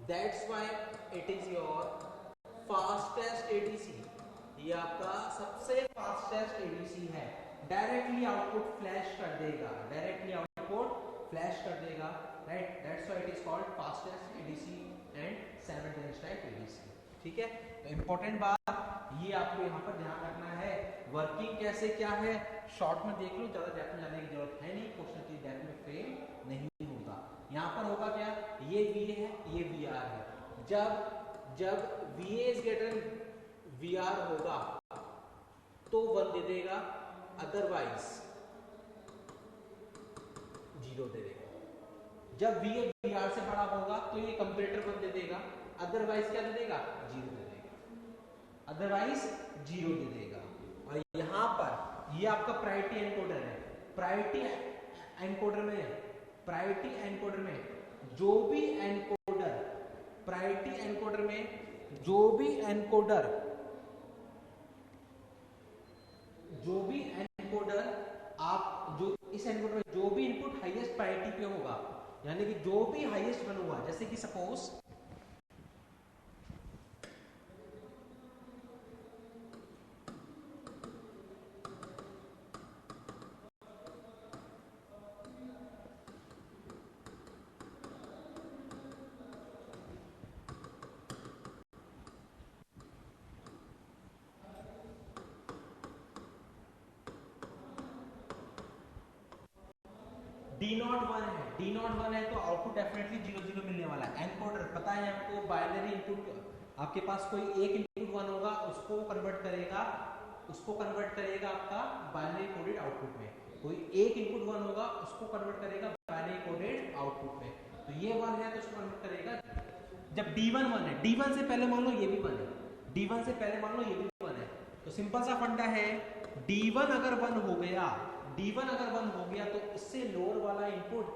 that's why it is your fastest ADC. ये आपका सबसे फास्टेस्ट एडीसी है, डायरेक्टली आउटपुट फ्लैश कर देगा, डायरेक्टली आउटपुट फ्लैश कर देगा, right. That's why it is called fastest ADC and simultaneous type ADC. ठीक है, तो इंपॉर्टेंट बात ये आपको यहाँ पर ध्यान रखना है। वर्किंग कैसे क्या है शॉर्ट में देख लो, ज्यादा डेप्थ में जाने की जरूरत है नहीं, क्वेश्चन की डेप्थ में फ्रेम नहीं होगा। यहाँ पर होगा क्या, ये VA है, ये VR है। जब VA इज ग्रेटर VR होगा तो 1 दे देगा, अदरवाइज 0 दे देगा। जब VA VR से बड़ा होगा तो ये कंपैरेटर 1 दे देगा, अदरवाइज क्या दे देगा, 0 दे देगा, अदरवाइज 0 दे देगा। और यहाँ पर ये आपका प्रायोरिटी एनकोडर है। प्रायोरिटी एनकोडर में प्रायोरिटी एनकोडर में जो भी एनकोडर, प्रायोरिटी एनकोडर में जो भी एनकोडर आप जो इस एनकोडर में जो भी इनपुट हाईएस्ट प्रायोरिटी पे होगा, यानी कि जो भी हाईएस्ट वन होगा, जैसे कि सपोज डी नॉट वन है तो आउटपुट डेफिनेटली 0 0 मिलने वाला है। एनकोडर पता है आपको, बाइनरी इनपुट, आपके पास कोई एक इनपुट वन होगा, उसको कन्वर्ट करेगा आपका बाइनरी कोडेड आउटपुट में। कोई एक इनपुट वन होगा, उसको कन्वर्ट करेगा बाइनरी कोडेड आउटपुट में। तो ये वन है तो उसको कन्वर्ट करेगा। जब D1 वन है, D1 से पहले मान लो ये भी वन है, D1 से पहले मान लो ये भी वन है, तो सिंपल सा फंडा है, D1 अगर वन हो गया तो इससे लोअर वाला इनपुट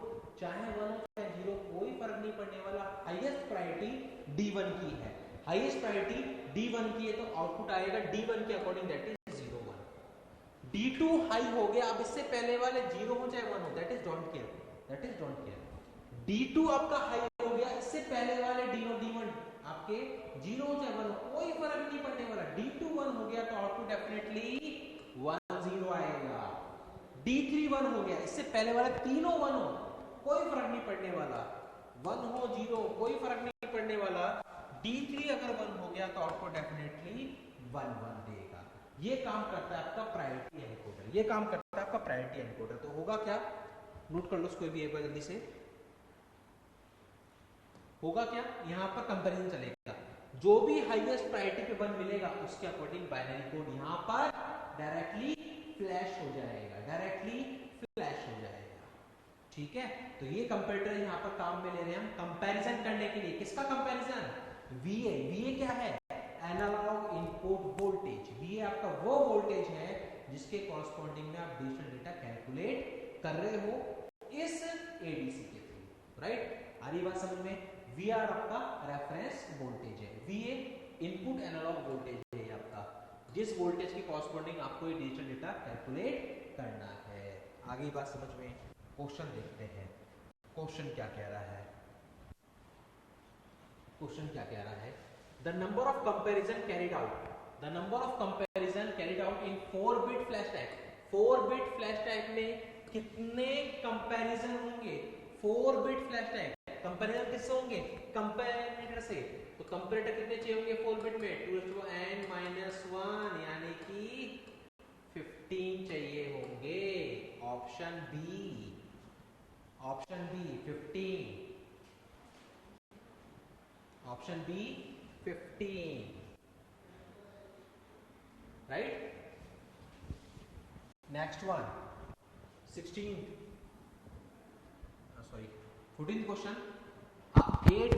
चाहे 1 हो चाहे 0 कोई फर्क नहीं पड़ने वाला। हाईएस्ट प्रायोरिटी D1 की है, हाईएस्ट प्रायोरिटी D1 की है, तो आउटपुट आएगा D1 के according, that is 0 1। D2 high हो गया, अब इससे पहले वाले 0 हो चाहे 1 हो, that is don't care. D2 आपका हाई हो गया, इससे पहले वाले D1 आपके 0 हो चाहे 1 हो, कोई फर्क नहीं पड़ने वाला। D2 1 हो गया तो आउटपुट डेफिनेटली 1 0 आएगा। D3 1 हो गया, इससे पहले वाला तीनों 1 हो, कोई फर्क नहीं पड़ने वाला। 1 हो 0 कोई फर्क नहीं पड़ने वाला। D3 अगर 1 हो गया तो आउटपुट डेफिनेटली 1 1 देगा। ये काम करता है आपका प्रायोरिटी एनकोडर। तो होगा क्या, नोट कर लो इसको भी एक बार जल्दी से। होगा क्या, यहाँ पर कंपैरिजन चलेगा, जो भी हाईएस्ट प्रायोरिटी पे 1 मिलेगा उसके अकॉर्डिंग बाइनरी कोड यहाँ पर डायरेक्टली फ्लैश हो जाएगा, ठीक है। तो ये कंपैरेटर यहाँ पर काम में ले रहे हैं हम कंपैरिजन करने के लिए। किसका कंपैरिजन, VA क्या है, एनालॉग इनपुट वोल्टेज। VA आपका वो वोल्टेज है जिसके कॉरस्पॉन्डिंग में आप डिजिटल डेटा कैलकुलेट कर रहे हो इस ADC के थ्रू, राइट। आ रही बात समझ में। VR आपका रेफरेंस वोल्टेज है, VA इनपुट एनालॉग वोल्टेज है आपका, जिस वोल्टेज के कॉरस्पॉन्डिंग आपको ये डिजिटल डेटा कैलकुलेट करना है। आगे बात समझ में। क्वेश्चन देखते हैं, क्वेश्चन क्या कह रहा है। The number of comparison carried out in 4-bit flash type. 4-bit flash type में कितने कंपैरिजन होंगे, 4-bit फ्लैश टाइप कंपैरिजन किससे होंगे, कंपैरेटर से। तो कंपैरेटर कितने चाहिए होंगे 4-bit में, 2n-1 यानी कि 15 चाहिए होंगे। Option B 15, right. Next one 14th question. 8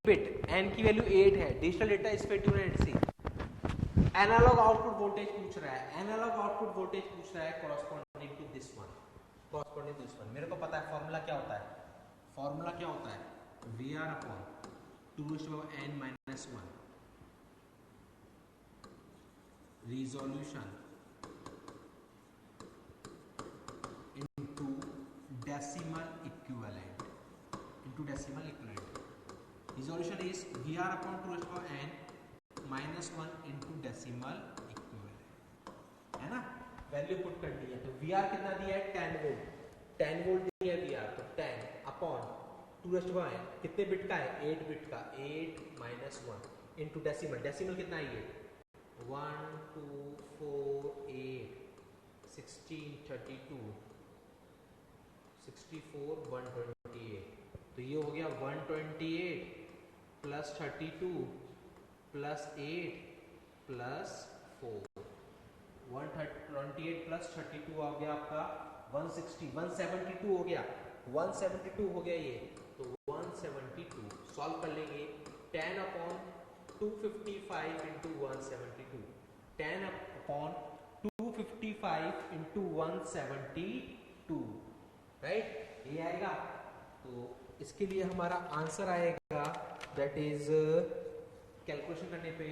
bit n की वैल्यू 8 है, डिजिटल डेटा इस पे ट्यूनेड सी, एनालॉग आउटपुट वोल्टेज पूछ रहा है कॉरस्पॉन्डिंग टू दिस वन। मेरे को पता है फॉर्मूला क्या होता है, VR upon 2n-1 resolution into decimal equivalent. Resolution is VR upon 2n-1 into decimal equivalent, है ना। वैल्यू पुट करनी है, तो VR कितना दिया है 10 वोल्ट दिया है VR, तो 10 अपॉन 2n कितने बिट का है, 8 बिट का, 8-1 इंटू डेसिमल कितना है ये 1 2 4 8 16 32 64 128। तो ये हो गया 128 प्लस 32 प्लस 8 प्लस 4, 128 प्लस 32 आ गया आपका 172 हो गया, 172 हो गया ये, तो 172 सॉल्व कर लेंगे। 10 upon 255 into 172, 10 upon 255 into 172, right. A आएगा। तो इसके लिए हमारा आंसर आएगा दैट इज कैलकुलेशन करने पे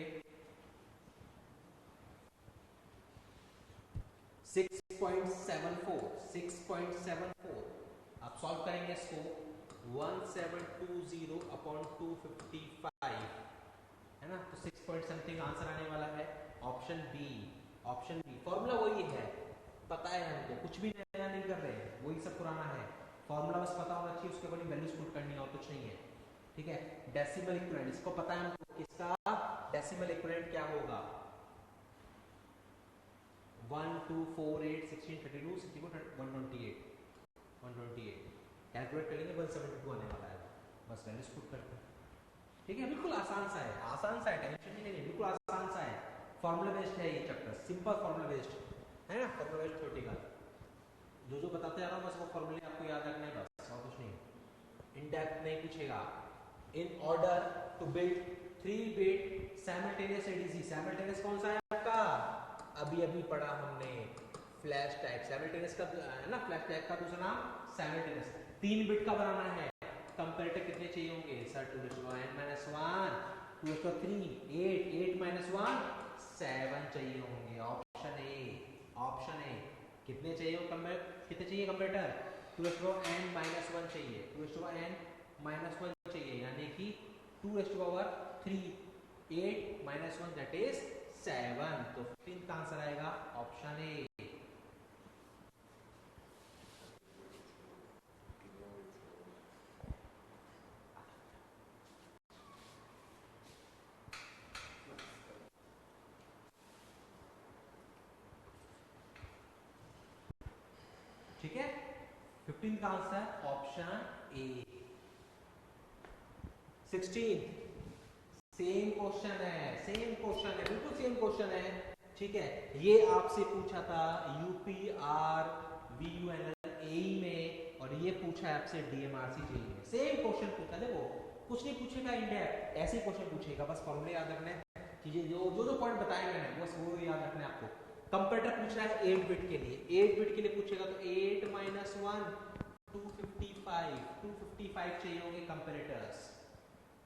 6.74 आप सॉल्व करेंगे इसको 1720 अपॉन 255 है ना। तो 6 पॉइंट समथिंग आंसर आने वाला है ऑप्शन बी। फॉर्मूला वही है, पता है हमको, कुछ भी नया नहीं कर रहे हैं, वही सब पुराना है। फॉर्मूला बस पता होना चाहिए, उसके अकॉर्डिंग वैल्यूज पुट करनी है और कुछ नहीं है, ठीक है। डेसिमल इक्विवेलेंट इसको पता है हमको, किसका डेसिमल इक्विवेलेंट क्या होगा 1 2 4 8 16 32 64 128 कैलकुलेट करेंगे 172 आने वाला है। बस वैल्यूज पुट करते हैं, ठीक है। बिल्कुल आसान सा है, टेंशन नहीं लेनी, बिल्कुल आसान सा है। फॉर्मूला बेस्ड है ये चैप्टर, सिंपल फॉर्मूला बेस्ड है ना, फॉर्मूला बेस्ड थ्योरेटिकल। जो बताते जा रहा हूँ बस वो फॉर्मूले आपको याद रखना है, बस और कुछ नहीं। इन डेप्थ नहीं पूछेगा। In order to build 3-bit simultaneous ADC, simultaneous कौन सा है आपका, अभी पढ़ा हमने, फ्लैश टाइप। साइमल्टेनियस का है ना, फ्लैश टाइप का दूसरा नाम साइमल्टेनियस। 3 बिट का बनाना है, कंपैरेटर कितने चाहिए होंगे सर 2n - 1 2 3 8 1 7 चाहिए होंगे। ऑप्शन ए कितने चाहिए कंपैरेटर 2n - 1 चाहिए, 2n - 1 चाहिए, यानी कि 2 3 8 - 1 दैट इज 7। तो 15 का आंसर आएगा ऑप्शन ए। ठीक है, 15 का answer option A. 16 same question है, बिल्कुल सेम क्वेश्चन है, ठीक है। ये आपसे पूछा था यूपीआर VUNL में, और ये पूछा है आपसे DMRC में, सेम क्वेश्चन पूछा। देखो कुछ नहीं पूछेगा इन डेप्थ, ऐसे क्वेश्चन पूछेगा, बस फॉर्मूले याद रखने, चीजें जो पॉइंट बताए मैंने बस वो याद रखने आपको। कंप्यूटर पूछ रहा है 8 बिट के लिए, 8 बिट के लिए पूछेगा तो 8 - 1 255 चाहिए होंगे comparators,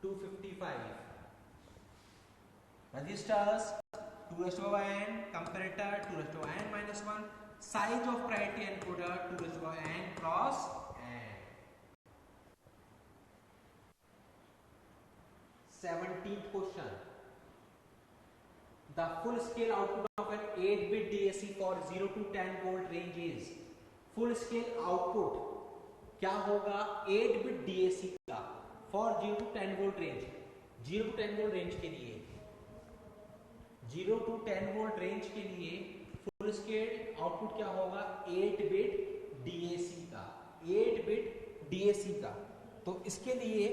255 resistors 2n comparator 2n - 1 size of priority encoder 2n cross n। 17th question, the full scale output of an 8-bit DAC for 0 to 10 volt range is, full scale output क्या होगा 8-bit DAC का for 0 to 10 volt range, 0 to 10 volt range के लिए, 0 to 10 volt range के लिए full scale output क्या होगा 8-bit DAC का, 8-bit DAC का। तो इसके लिए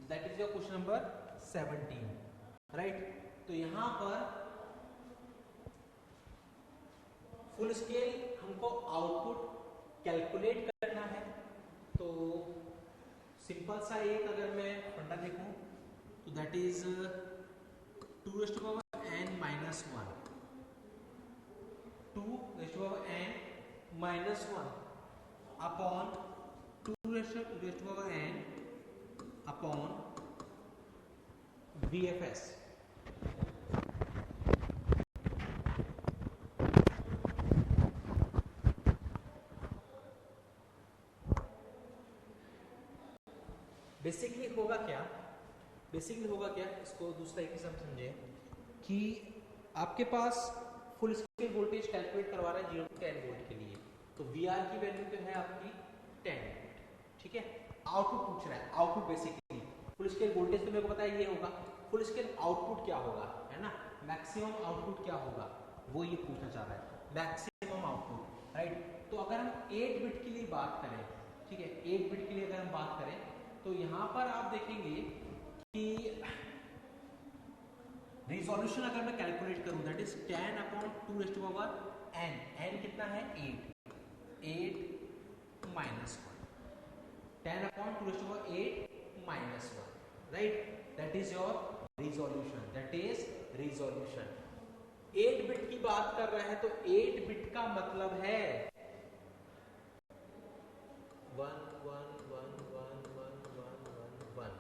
that is your question number 17, right. तो यहां पर फुल स्केल हमको आउटपुट कैलकुलेट करना है। तो सिंपल सा एक अगर मैं फंडा देखूं तो that is 2n - 1 2n - 1 upon 2n upon VFS। Basically होगा क्या, इसको दूसरा एक किस्म समझे कि आपके पास फुल स्केल वोल्टेज कैलकुलेट करवा रहा है 0 to 10 वोल्ट के लिए, तो VR की वैल्यू तो है आपकी 10 वोल्ट, ठीक है। आउटपुट पूछ रहा है, output basically full scale voltage तो मेरे को पता है ये होगा, फुल स्केल आउटपुट क्या होगा, है ना, मैक्सिमम आउटपुट क्या होगा वो ये पूछना चाह रहा है, मैक्सिमम आउटपुट, राइट। तो अगर हम 8 बिट के लिए बात करें, ठीक है, 8 बिट के लिए अगर हम बात करें तो यहां पर आप देखेंगे कि रिजोल्यूशन अगर मैं कैलकुलेट करूं दैट इज 10/2n, n कितना है 8 - 1, 10 upon 2 raised to power 8 minus 1, right? That is your resolution. That is resolution. 8 bit की बात कर रहे हैं तो 8 बिट का मतलब है 1 1 1 1 1 1 1 1,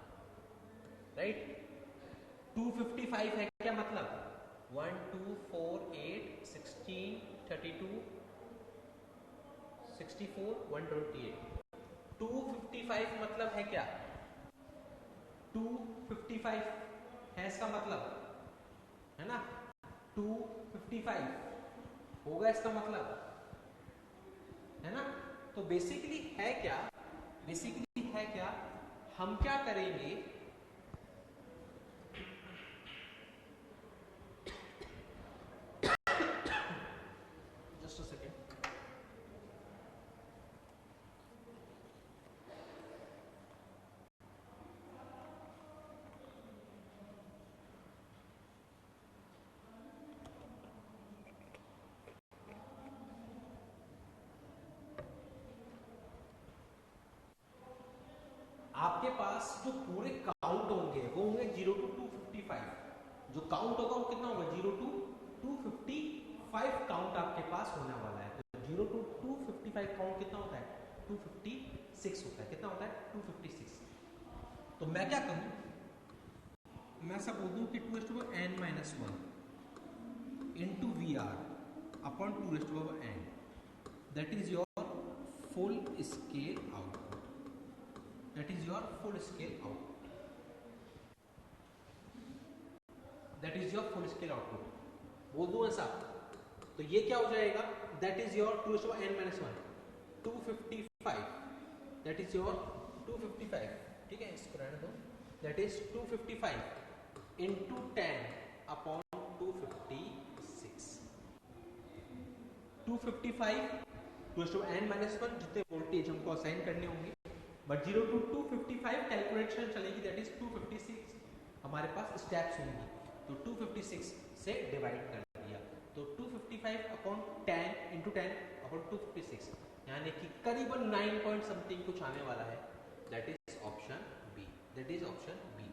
राइट? 255 है क्या मतलब? 1 2 4 8 16 32 64 128. 255 मतलब है क्या? 255 है इसका मतलब, है ना? 255 होगा इसका मतलब, है ना? तो बेसिकली है क्या? बेसिकली है क्या? हम क्या करेंगे, जस्ट अ सेकेंड, आपके पास जो पूरे काउंट होंगे वो होंगे 0 to 255. जो काउंट होगा वो कितना होगा? 0 to 255 काउंट आपके पास होने वाला है. तो 0 to 255 काउंट कितना होता है? 256 होता है. कितना होता है? 256. तो मैं क्या करूं, मैं सब बोल दूं कि 2 raised to power n minus 1 into VR upon 2 raised to power n. That is your full scale output. That is your full scale output. That is your full scale output. बोल दूं ऐसा तो ये क्या हो जाएगा? That is your 2 raised to power n minus 1 255. That is your 255. ठीक है, इसको रहने दो. That is 255 into 10 upon 256. 255 2 raised to power n minus 1 जितने वोल्टेज हमको असाइन करने होंगे, बट 0 to 255 कैलकुलेशन चलेगी. दैट इज 256 हमारे पास स्टेप्स होंगी. तो 256 से डिवाइड कर दिया तो 255 अपॉन 10 इंटू 10 अपॉन 256, यानी कि करीबन 9 पॉइंट समथिंग कुछ आने वाला है. That is option B. That is option B,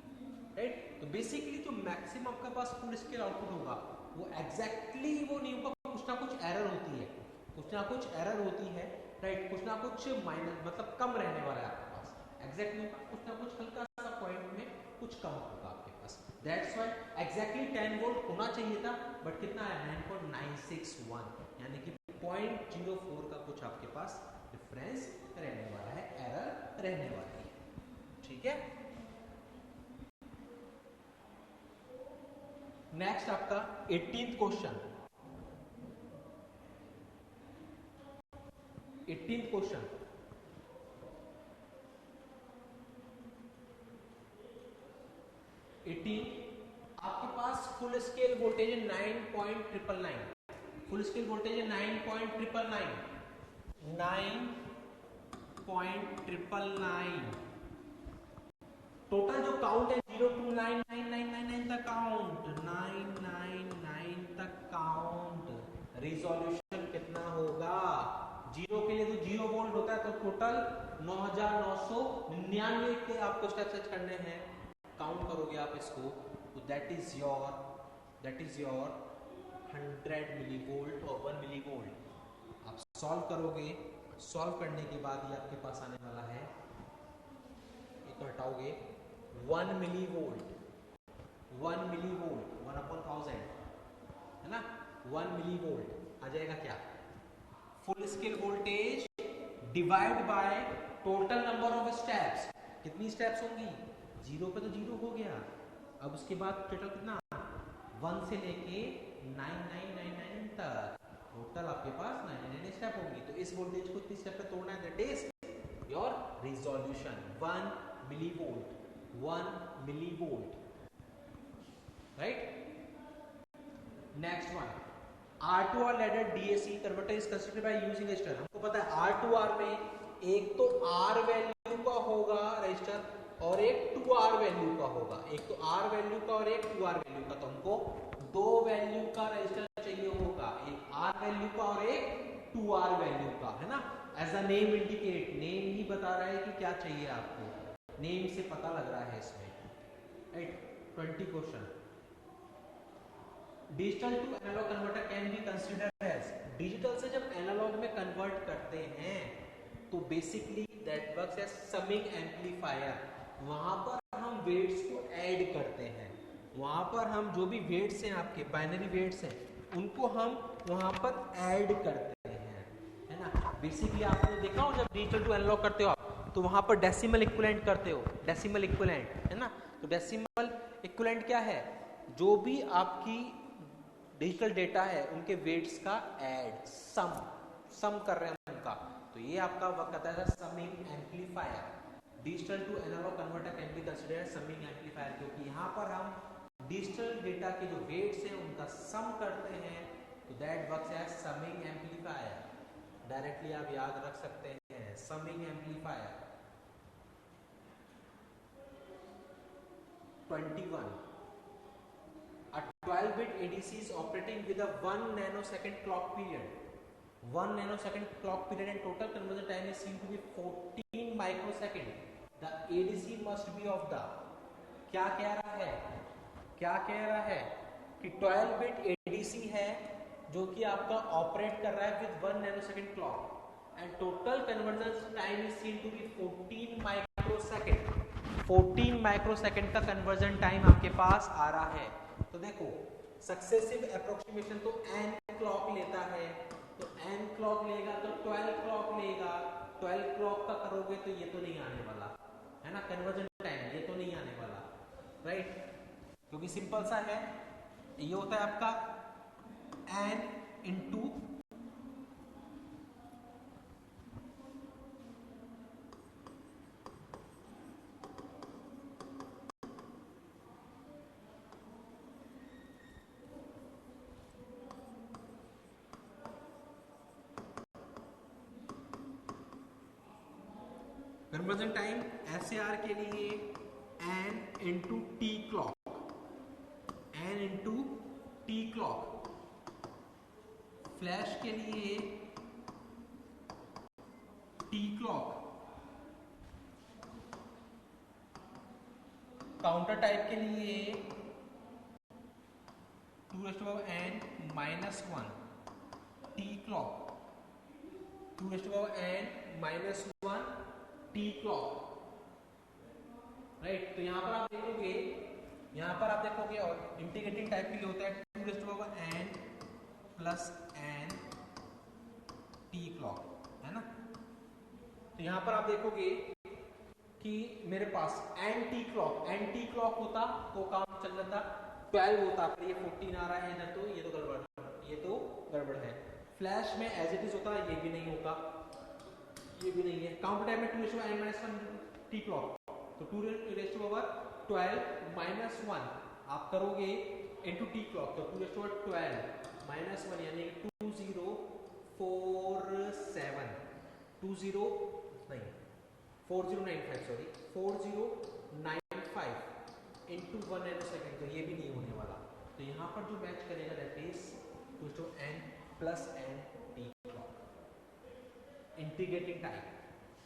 right? तो बेसिकली जो मैक्सिमम आपका पास फुल स्केल आउटपुट होगा वो एग्जैक्टली वो नहीं होगा. कुछ ना कुछ एरर होती है, कुछ ना कुछ एरर होती है, राइट? कुछ ना कुछ माइनस मतलब कम रहने वाला है आपके पास. एग्जैक्टली कुछ ना कुछ हल्का सा पॉइंट में कुछ कम होगा आपके पास. दैट्स व्हाई एग्जैक्टली 10 वोल्ट होना चाहिए था, बट कितना है? 9.961, यानी कि 0.04 का कुछ आपके पास डिफरेंस रहने वाला है, एरर रहने वाली है. ठीक है, नेक्स्ट आपका 18th क्वेश्चन. 18th question. आपके पास फुल स्केल वोल्टेज है 9.999. फुल स्केल वोल्टेज है 9.999. 9.999. टोटल जो काउंट है 0 to 99999 तक काउंट, 999 तक काउंट. रिजोल्यूशन कितना होगा? 0 के लिए तो 0 वोल्ट होता है, तो टोटल 9999 के आपको स्टेप्स करने हैं. काउंट करोगे आप इसको तो दैट इज योर 100 मिलीवोल्ट और 1 मिलीवोल्ट. आप सॉल्व करोगे, सॉल्व करने के बाद ये आपके पास आने वाला है, ये तो हटाओगे, 1 मिलीवोल्ट 1 मिलीवोल्ट 1/1000 है ना. 1 मिलीवोल्ट आ जाएगा क्या? Full scale voltage divide by total number of steps. कितनी स्टेप्स होंगी? 0 पे तो 0 हो गया. अब उसके बाद टोटल कितना? 1 से लेके 9999 तक टोटल आपके पास 99 स्टेप होंगी. तो इस वोल्टेज को कितनी स्टेप पे तोड़ना है? That is your resolution 1 millivolt 1 millivolt, right? Next one, R2R ladder DAC converter is considered by using resistor. हमको पता है R2R में एक तो R वैल्यू का होगा रजिस्टर और एक 2R वैल्यू का होगा. एक तो R वैल्यू का और एक 2R वैल्यू का. तो हमको 2 वैल्यू का रजिस्टर चाहिए होगा, एक R वैल्यू का और एक 2R वैल्यू का, है ना. As a name indicate, name ही बता रहा है कि क्या चाहिए आपको, नेम से पता लग रहा है इसमें, right. 20 question. Digital to analogue converter can be considered as, digital से जब एनालॉग में कन्वर्ट करते हैं तो basically that works as summing amplifier. वहां पर हम वेट्स को ऐड करते हैं, वहां पर हम जो भी वेट्स हैं आपके बाइनरी वेट्स हैं उनको हम वहां पर ऐड करते हैं, है ना। बेसिकली आपने देखा हो जब डिजिटल टू एनालॉग करते हो आप तो वहां पर डेसिमल इक्विवेलेंट करते हो, डेसिमल इक्विवेलेंट, है ना। तो डेसिमल इक्विवेलेंट क्या है, जो भी आपकी डिजिटल डेटा है उनके वेट्स का ऐड, सम कर रहे हैं उनका, तो ये आपका वर्क करता है summing amplifier. Digital to analogue converter can be considered summing amplifier, क्योंकि यहाँ पर हम डिजिटल डेटा के जो वेट्स हैं उनका सम करते हैं, तो that works as summing amplifier. Directly आप याद रख सकते हैं summing amplifier. 21 A 12-bit ADC is operating with a 1 nanosecond clock period. 1 nanosecond clock period and total conversion time is seen to be 14 microsecond. The ADC must be of the, क्या कह रहा है, क्या कह रहा है कि 12-bit ADC है जो कि आपका ऑपरेट कर रहा है with 1 nanosecond clock and total conversion time is seen to be 14 microsecond. 14 microsecond का कन्वर्जन टाइम आपके पास आ रहा है। तो देखो सक्सेसिव अप्रोक्सीमेशन तो n क्लॉक लेता है, तो n क्लॉक लेगा तो 12 क्लॉक लेगा, 12 क्लॉक का करोगे तो ये तो नहीं आने वाला, है ना, कन्वर्जन टाइम ये तो नहीं आने वाला, राइट। क्योंकि सिंपल सा है, ये होता है आपका n into conversion time SAR के लिए n into T clock, n into T clock. Flash के लिए टी क्लॉक, काउंटर टाइप के लिए 2n-1 T clock, 2n-1 T clock, right. तो यहां पर आप देखोगे, यहां पर आप देखोगे और इंटीग्रेटिंग टाइप के लिए होता है 2n+n टी क्लॉक, है ना। तो यहां पर आप देखोगे कि मेरे पास n टी क्लॉक होता तो काम चल जाता, 12 होता, पर ये 14 आ रहा है इधर, तो ये तो गड़बड़ है। फ्लैश में एज इट इज होता, ये भी नहीं होता, ये भी नहीं है। काउंटर टाइम में 2n-1 टी क्लॉक, तो 2n-12-1 आप करोगे इनटू टी क्लॉक, तो 2n-12-1 यानी 4095 इंटू 1 नैनोसेकंड, तो ये भी नहीं होने वाला। तो यहाँ पर जो मैच करेगा that is n+n T clock, integrating time,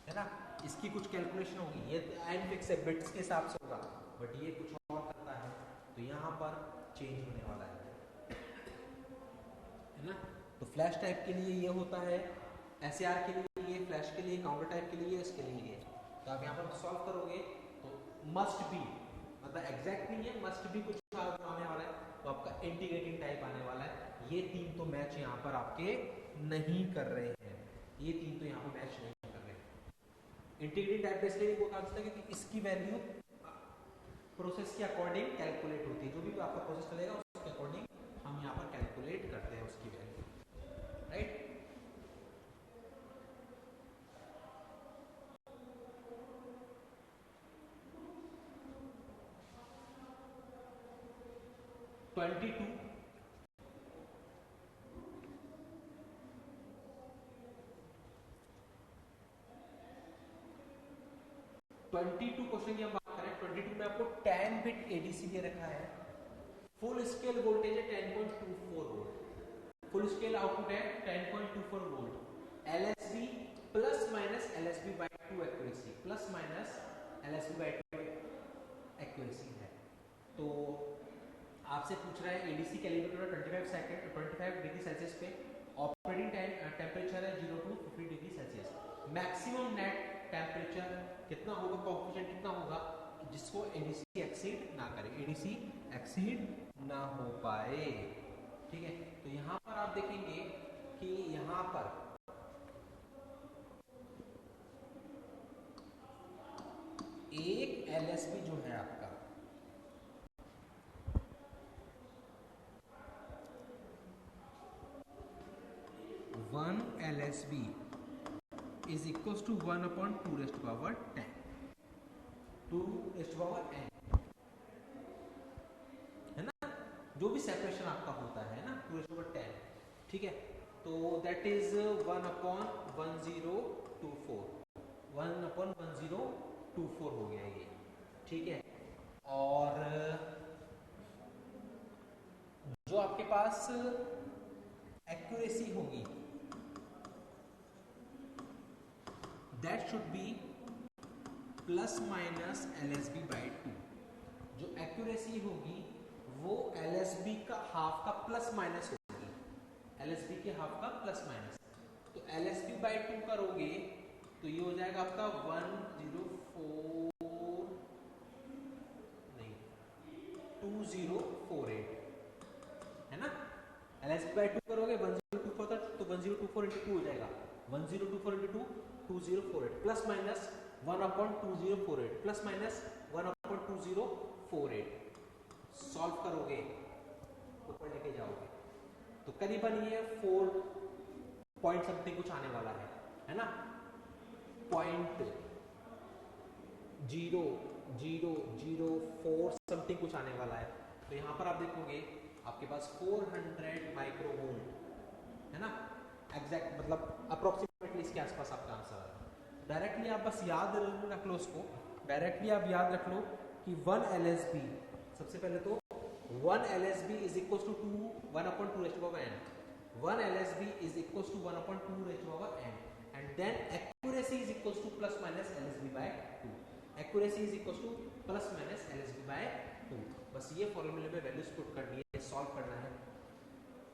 है ना। इसकी कुछ कैलकुलेशन होगी, ये n फिक्स है, बिट्स के हिसाब से होगा, बट ये कुछ और करता है, तो यहाँ पर चेंज होने वाला है ना। तो फ्लैश टाइप के लिए ये होता है, SAR के लिए ये, फ्लैश के लिए, काउंटर टाइप के लिए, इसके लिए ये। तो आप यहाँ पर सॉल्व करोगे तो मस्ट बी, मतलब एग्जैक्ट नहीं है, मस्ट बी कुछ आने वाला है, तो आपका इंटीग्रेटिंग टाइप आने वाला है। ये तीन तो मैच यहाँ पर आपके नहीं कर रहे हैं, ये तीन तो यहाँ पर मैच नहीं कर रहे हैं। इंटीग्रेटिंग टाइप इसलिए वो कहा जाता है कि इसकी वैल्यू प्रोसेस के अकॉर्डिंग कैलकुलेट होती है, जो भी आपका प्रोसेस चलेगा उसके अकॉर्डिंग हम यहाँ पर कैलकुलेट करते हैं उसकी value, right. Twenty two question की हम बात करें, 22 में आपको 10 बिट एडीसी दे रखा है, फुल स्केल वोल्टेज है 10.24 वोल्ट, फुल स्केल आउटपुट है 10.24 volt, LSB plus minus LSB by 2 equivalent. LSB/2 accuracy है। तो आपसे पूछ रहा है एडीसी कैलिब्रेटर 25 डिग्री सेल्सियस पे, ऑपरेटिंग टेम्परेचर है 0 to 50 degree Celsius, maximum net temperature कितना होगा, कोएफिशिएंट कितना होगा जिसको एडीसी एक्सीड ना करे, एडीसी एक्सीड ना हो पाए। ठीक है, तो यहां पर आप देखेंगे कि यहां पर एक एलएसबी जो है आपका 1 LSB is equals to 1 upon 2 raised to power 10, 2 raised to power n, है ना, जो भी सेपरेशन आपका होता है ना 2 raised to power 10, ठीक है, तो दैट इज 1 upon 1024, 1 upon 1024 हो गया ये, ठीक है। और जो आपके पास एक्यूरेसी होगी that should be plus minus LSB/2, जो एक्यूरेसी होगी वो LSB का हाफ का प्लस माइनस होगी, LSB के हाफ का प्लस माइनस, तो LSB/2 करोगे तो ये हो जाएगा आपका 2048, है ना, LSB/2 करोगे 1024 तो 1024 into 2 हो जाएगा, 1024 into 2 2048 plus minus 1 upon 2048 plus minus 1 upon 2048, solve करोगे ऊपर लेके जाओगे तो करीबन ये 4 पॉइंट समथिंग कुछ आने वाला है ना, 0.0004 समथिंग कुछ आने वाला है। तो यहाँ पर आप देखोगे आपके पास 400 माइक्रोवोल्ट है ना, एग्जैक्ट मतलब अप्रोक्सीमेटली इसके आसपास आपका आंसर आ रहा है। डायरेक्टली आप बस याद रख लो उसको, डायरेक्टली आप याद रख लो कि 1 LSB, सबसे पहले तो 1 LSB is equals to 1 upon 2 raised to power n, 1 LSB is equals to 1 upon 2 raised to power n, and then accuracy is equals to plus minus LSB/2, accuracy is equals to plus minus LSB/2, बस ये फॉर्मूले में values put करनी है, solve करना है।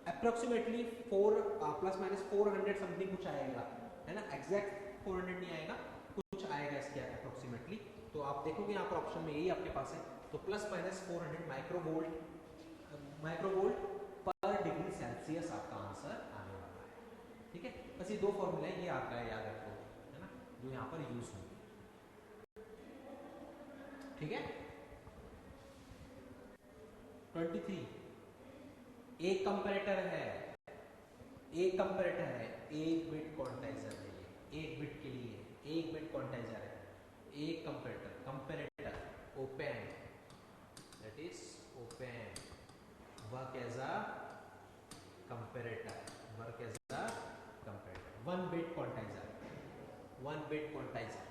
Approximately 4 plus minus 400 something कुछ आएगा, है ना, एग्जैक्ट 400 नहीं आएगा, कुछ आएगा इसके अप्रोक्सीमेटली। तो आप देखोगे यहाँ पर ऑप्शन में यही आपके पास है, तो प्लस माइनस 400 माइक्रोवोल्ट पर डिग्री सेल्सियस आपका आंसर आने वाला है। ठीक है, बस ये दो फॉर्मूला ये आता है, याद रखो, है ना, जो यहाँ पर यूज होंगे। ठीक है, 23 एक कंपैरेटर है, एक बिट क्वांटाइजर है, ये एक बिट के लिए एक बिट क्वांटाइजर है, एक comparator open, that is open, work as a comparator, 1 bit quantizer,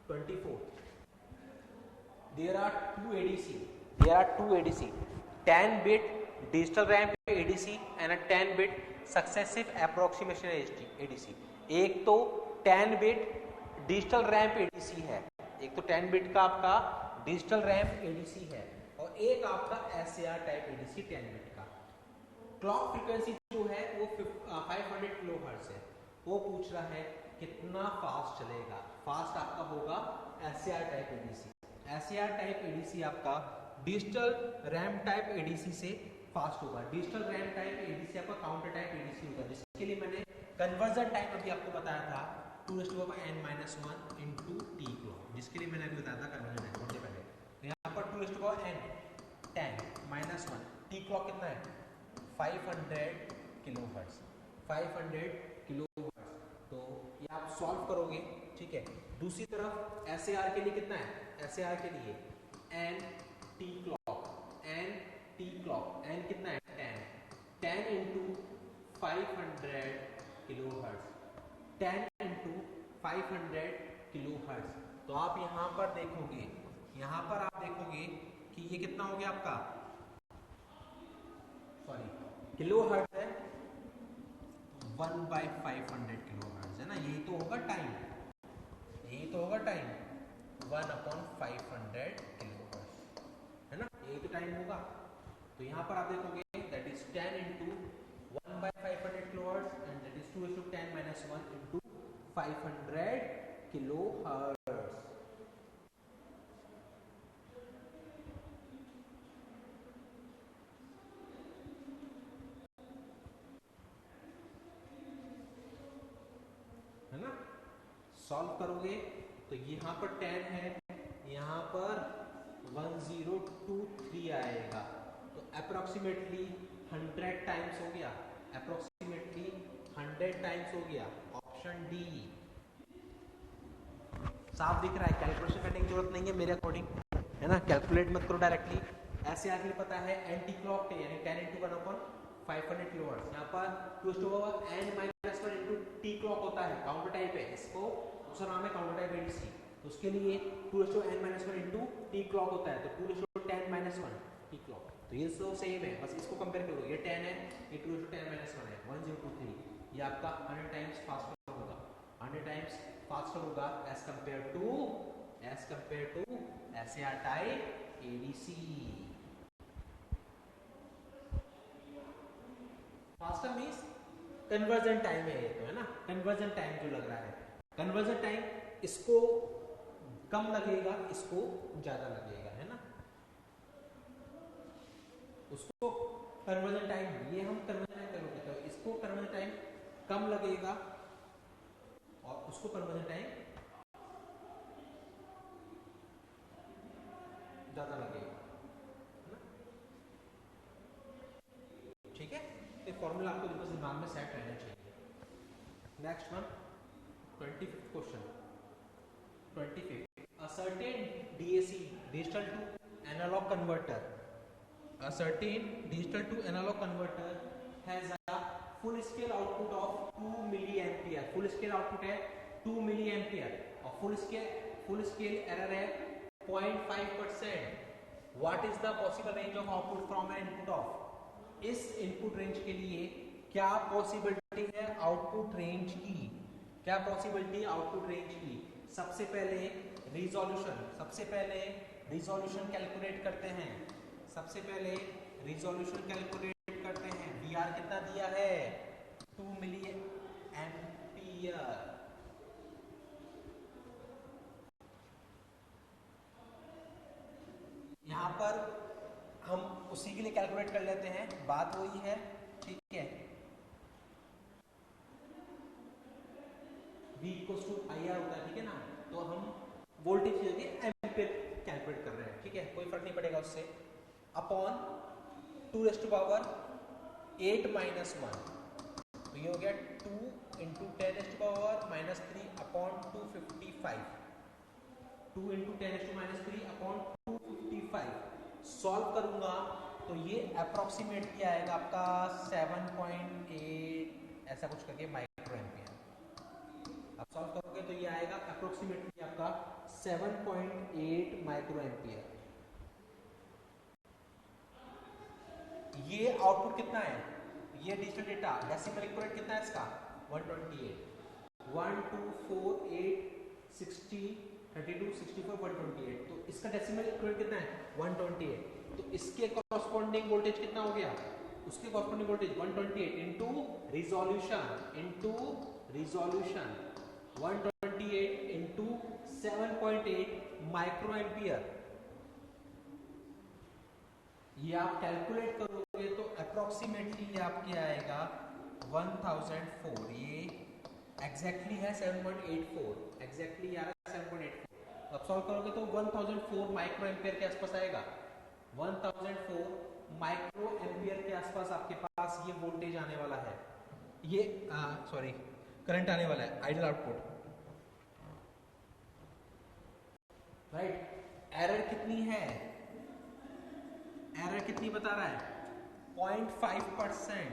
24 there are two ADC, 10 bit digital ramp ADC and a 10 bit successive approximation ADC। एक तो 10 बिट डिजिटल रैंप ADC है, एक तो 10 bit का आपका digital ramp ADC है, और एक आपका SAR टाइप ADC 10 बिट का। क्लॉक फ्रीक्वेंसी जो है वो 500 किलोहर्ट्ज है, वो पूछ रहा है कितना फास्ट चलेगा, फास्ट आपका होगा SAR type ADC। SAR type ADC आपका डिजिटल रैम टाइप ADC से फास्ट होगा। डिजिटल रैम टाइप ADC आपका काउंटर टाइप ADC होगा, जिसके लिए मैंने कन्वर्जन टाइम अभी आपको बताया था 2n-1 into t क्लॉक, जिसके लिए मैंने अभी बताया था कन्वर्जन टाइम सबसे पहले। तो यहाँ पर 2n 10 -1 t क्लॉक कितना है 500 किलोहर्ट्ज, 500 किलोहर्ट्ज। तो ये आप सॉल्व करोगे, ठीक है। दूसरी तरफ SAR के लिए कितना है, SAR के लिए n t क्लॉक, n कितना है 10 into 500 किलोहर्ट्ज, 10 into 500 किलोहर्ट्ज। तो आप यहाँ पर देखोगे कि ये कितना हो गया आपका, सॉरी किलोहर्ट्ज है, 1/500 किलोहर्ट्ज है है ना, यही तो होगा टाइम, यही तो होगा टाइम 1/500 किलोहर्ट्ज, है ना, यही तो टाइम होगा। तो यहाँ पर आप देखोगे that is 10 into 1/500 kilohertz and that is 2:10 - 1 into 500 kilohertz. है ना, सॉल्व करोगे तो यहाँ पर 10 है, यहाँ पर 1023 आएगा, तो अप्रोक्सीमेटली 100 टाइम्स हो गया, अप्रोक्सीमेटली 100 टाइम्स हो गया, ऑप्शन डी। साफ दिख रहा है, कैलकुलेशन करने की जरूरत नहीं है मेरे अकॉर्डिंग, है ना, कैलकुलेट मत करो डायरेक्टली, ऐसे आगे पता है एंटी क्लॉक यानी 10 इंटू 1/500 किलोहर्ट्ज, यहाँ पर 2n-1 इंटू टी क्लॉक होता है, काउंटर टाइप है, इसको दूसरा नाम है काउंटर टाइप एडीसी, तो उसके लिए 2n-1 इंटू टी क्लॉक होता है, तो 210-1 टी क्लॉक, तो ये सब सेम है, बस इसको कंपेयर करो, ये 10 है, ये 210-1 है, 1023, ये आपका 100 टाइम्स फास्टर होगा, 100 टाइम्स फास्टर होगा as compare to SAR type ADC. Faster means conversion time है ये, तो है ना, कन्वर्जन टाइम जो लग रहा है, कन्वर्जन टाइम इसको कम लगेगा, इसको ज्यादा लगेगा, है ना, उसको कन्वर्जन टाइम, ये हम कन्वर्जन टाइम करोगे तो इसको कन्वर्जन टाइम कम लगेगा और उसको कन्वर्जन टाइम ज्यादा लगेगा, है ना, ठीक है, ये फॉर्मूला आपको बस दिमाग में सेट रहना चाहिए। Next one 25th question, 25th, a certain DAC digital to analog converter, a certain digital to analog converter has a full scale output of 2 milliampere, full scale output है 2 milliampere और full scale error है 0.5%, what is the possible range of output from an input of, इस input range के लिए क्या possibility है output range की, क्या पॉसिबिलिटी आउटपुट रेंज की। सबसे पहले रिजोल्यूशन कैलकुलेट करते हैं, सबसे पहले रिजोल्यूशन कैलकुलेट करते हैं, वीआर कितना दिया है 2 मिली एम्पियर, यहां पर हम उसी के लिए कैलकुलेट कर लेते हैं, बात वही है, ठीक है, V इक्वल्स टू IR होता है, ठीक है ना, तो हम वोल्टेज की जगह एम्पीयर कैलकुलेट कर रहे हैं, ठीक है, कोई फर्क नहीं पड़ेगा उससे, अपॉन 2⁻8 - 1, तो ये हो गया 2 × 10⁻³ अपॉन 255, 2 × 10⁻³ अपॉन 255, सॉल्व करूंगा तो ये अप्रोक्सीमेटली आएगा आपका 7.8 ऐसा कुछ करके माइक्रो एम्पियर, आप सॉल्व करोगे तो ये आएगा अप्रोक्सीमेटली आपका 7.8 माइक्रो एम्पियर। ये आउटपुट कितना है, ये डिजिटल डेटा डेसिमल इक्विवेलेंट कितना है इसका 128, 1 2 4 8 60 32 64 128, तो इसका डेसिमल इक्विवेलेंट कितना है 128, तो इसके कॉरस्पॉन्डिंग वोल्टेज कितना हो गया, उसके corresponding voltage 128 into resolution 128 into 7.8 micro ampere, ये आप कैलकुलेट करोगे तो अप्रोक्सीमेटली ये आपके आएगा 1004, ये एग्जैक्टली है 7.84, एग्जैक्टली आ रहा है 7.84, अब सॉल्व करोगे तो 1004 माइक्रो एम्पियर के आसपास आएगा, 1004 माइक्रो एम्पियर के आसपास आपके पास ये वोल्टेज आने वाला है, ये सॉरी करंट आने वाला है, आइडियल आउटपुट, राइट। एरर कितनी है, एरर कितनी बता रहा है 0.5%,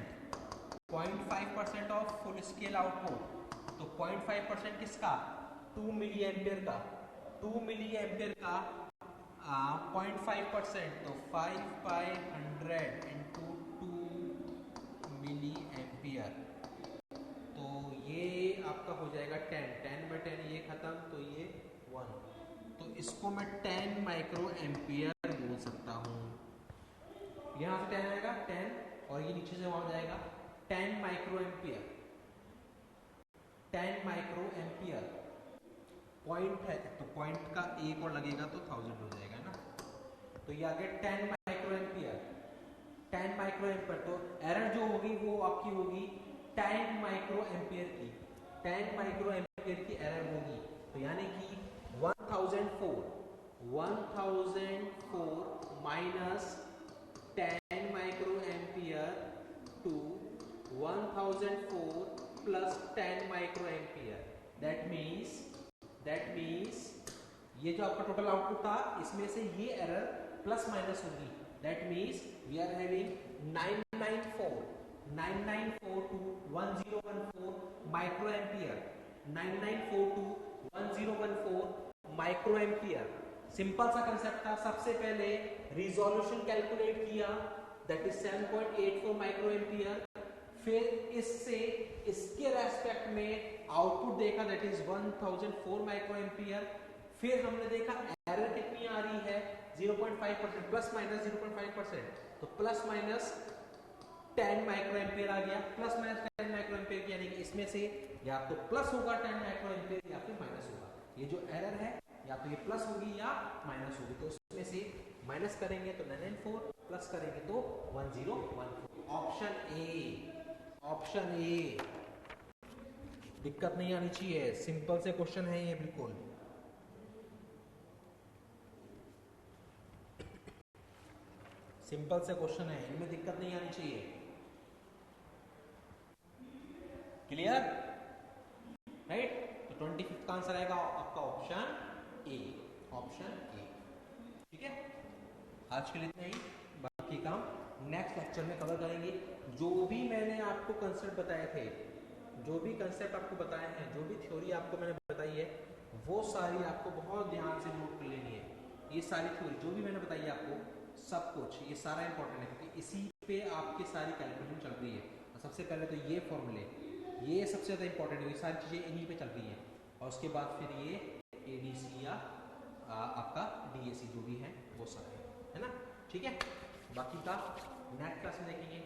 0.5% ऑफ फुल स्केल आउटपुट, तो 0.5% किसका 2 मिली एम्पियर का, 2 मिली एम्पियर का 0.5%, तो 5/100 इंटू 2 मिली एम्पियर, तो ये आपका हो जाएगा 10, 10/10 ये खत्म, तो ये 1, तो इसको मैं 10 माइक्रो एम्पियर बोल सकता हूँ। यहाँ से 10 आएगा 10 और ये नीचे से वहां जाएगा 10 micro ampere, 10 micro ampere point है, तो पॉइंट का एक और लगेगा तो 1000 हो जाएगा ना। तो ये आ गया 10 माइक्रो एम्पियर, 10 माइक्रो एम्पियर। तो एरर जो होगी वो आपकी होगी 10 माइक्रो एम्पियर की, 10 माइक्रो एम्पियर की एरर होगी। तो यानी कि 1004 minus 10 microampere to 1004 plus 10 microampere, that means ये जो आपका टोटल आउटपुट था इसमें से ये एरर प्लस माइनस होगी, that means we are having 994 to 1014 microampere, 994 to 1014 microampere. Simple सा कंसेप्ट था, सबसे पहले रिजोल्यूशन कैलकुलेट किया, दैट इज 7.84 माइक्रो एम्पियर, फिर इससे इसके रेस्पेक्ट में आउटपुट देखा, दैट इज 1004 माइक्रो एम्पियर, फिर हमने देखा एरर कितनी आ रही है 0.5%, प्लस माइनस 0.5%, तो प्लस माइनस 10 माइक्रो एम्पियर आ गया, प्लस माइनस 10 माइक्रो एम्पियर, यानी कि इसमें से या तो प्लस होगा 10 माइक्रो एम्पियर या फिर माइनस होगा। ये जो एरर है या तो ये प्लस होगी या माइनस होगी, तो उसमें से माइनस करेंगे तो 994, प्लस करेंगे तो 1014। ऑप्शन ए, दिक्कत नहीं आनी चाहिए, सिंपल से क्वेश्चन है ये, बिल्कुल सिंपल से क्वेश्चन है, इनमें दिक्कत नहीं आनी चाहिए। Clear, right? तो 25 का आंसर आएगा आपका ऑप्शन ए, ठीक है। आज के लिए इतना ही, बाकी काम नेक्स्ट लेक्चर में कवर करेंगे। जो भी मैंने आपको कंसेप्ट बताए थे, जो भी कंसेप्ट आपको बताए हैं, जो भी थ्योरी आपको मैंने बताई है, वो सारी आपको बहुत ध्यान से नोट कर लेनी है। ये सारी थ्योरी जो भी मैंने बताई है आपको, सब कुछ ये सारा इंपॉर्टेंट है, क्योंकि इसी पे आपकी सारी कैलकुलेशन चल रही है। सबसे पहले तो ये फॉर्मूले, ये सबसे ज़्यादा इंपॉर्टेंट है, ये सारी चीज़ें इन्हीं पे चल रही हैं, और उसके बाद फिर ये एडीसी या आपका डीएसी जो भी है वो सारे, है ना? ठीक है, बाकी का नेक्स्ट क्लास में देखेंगे।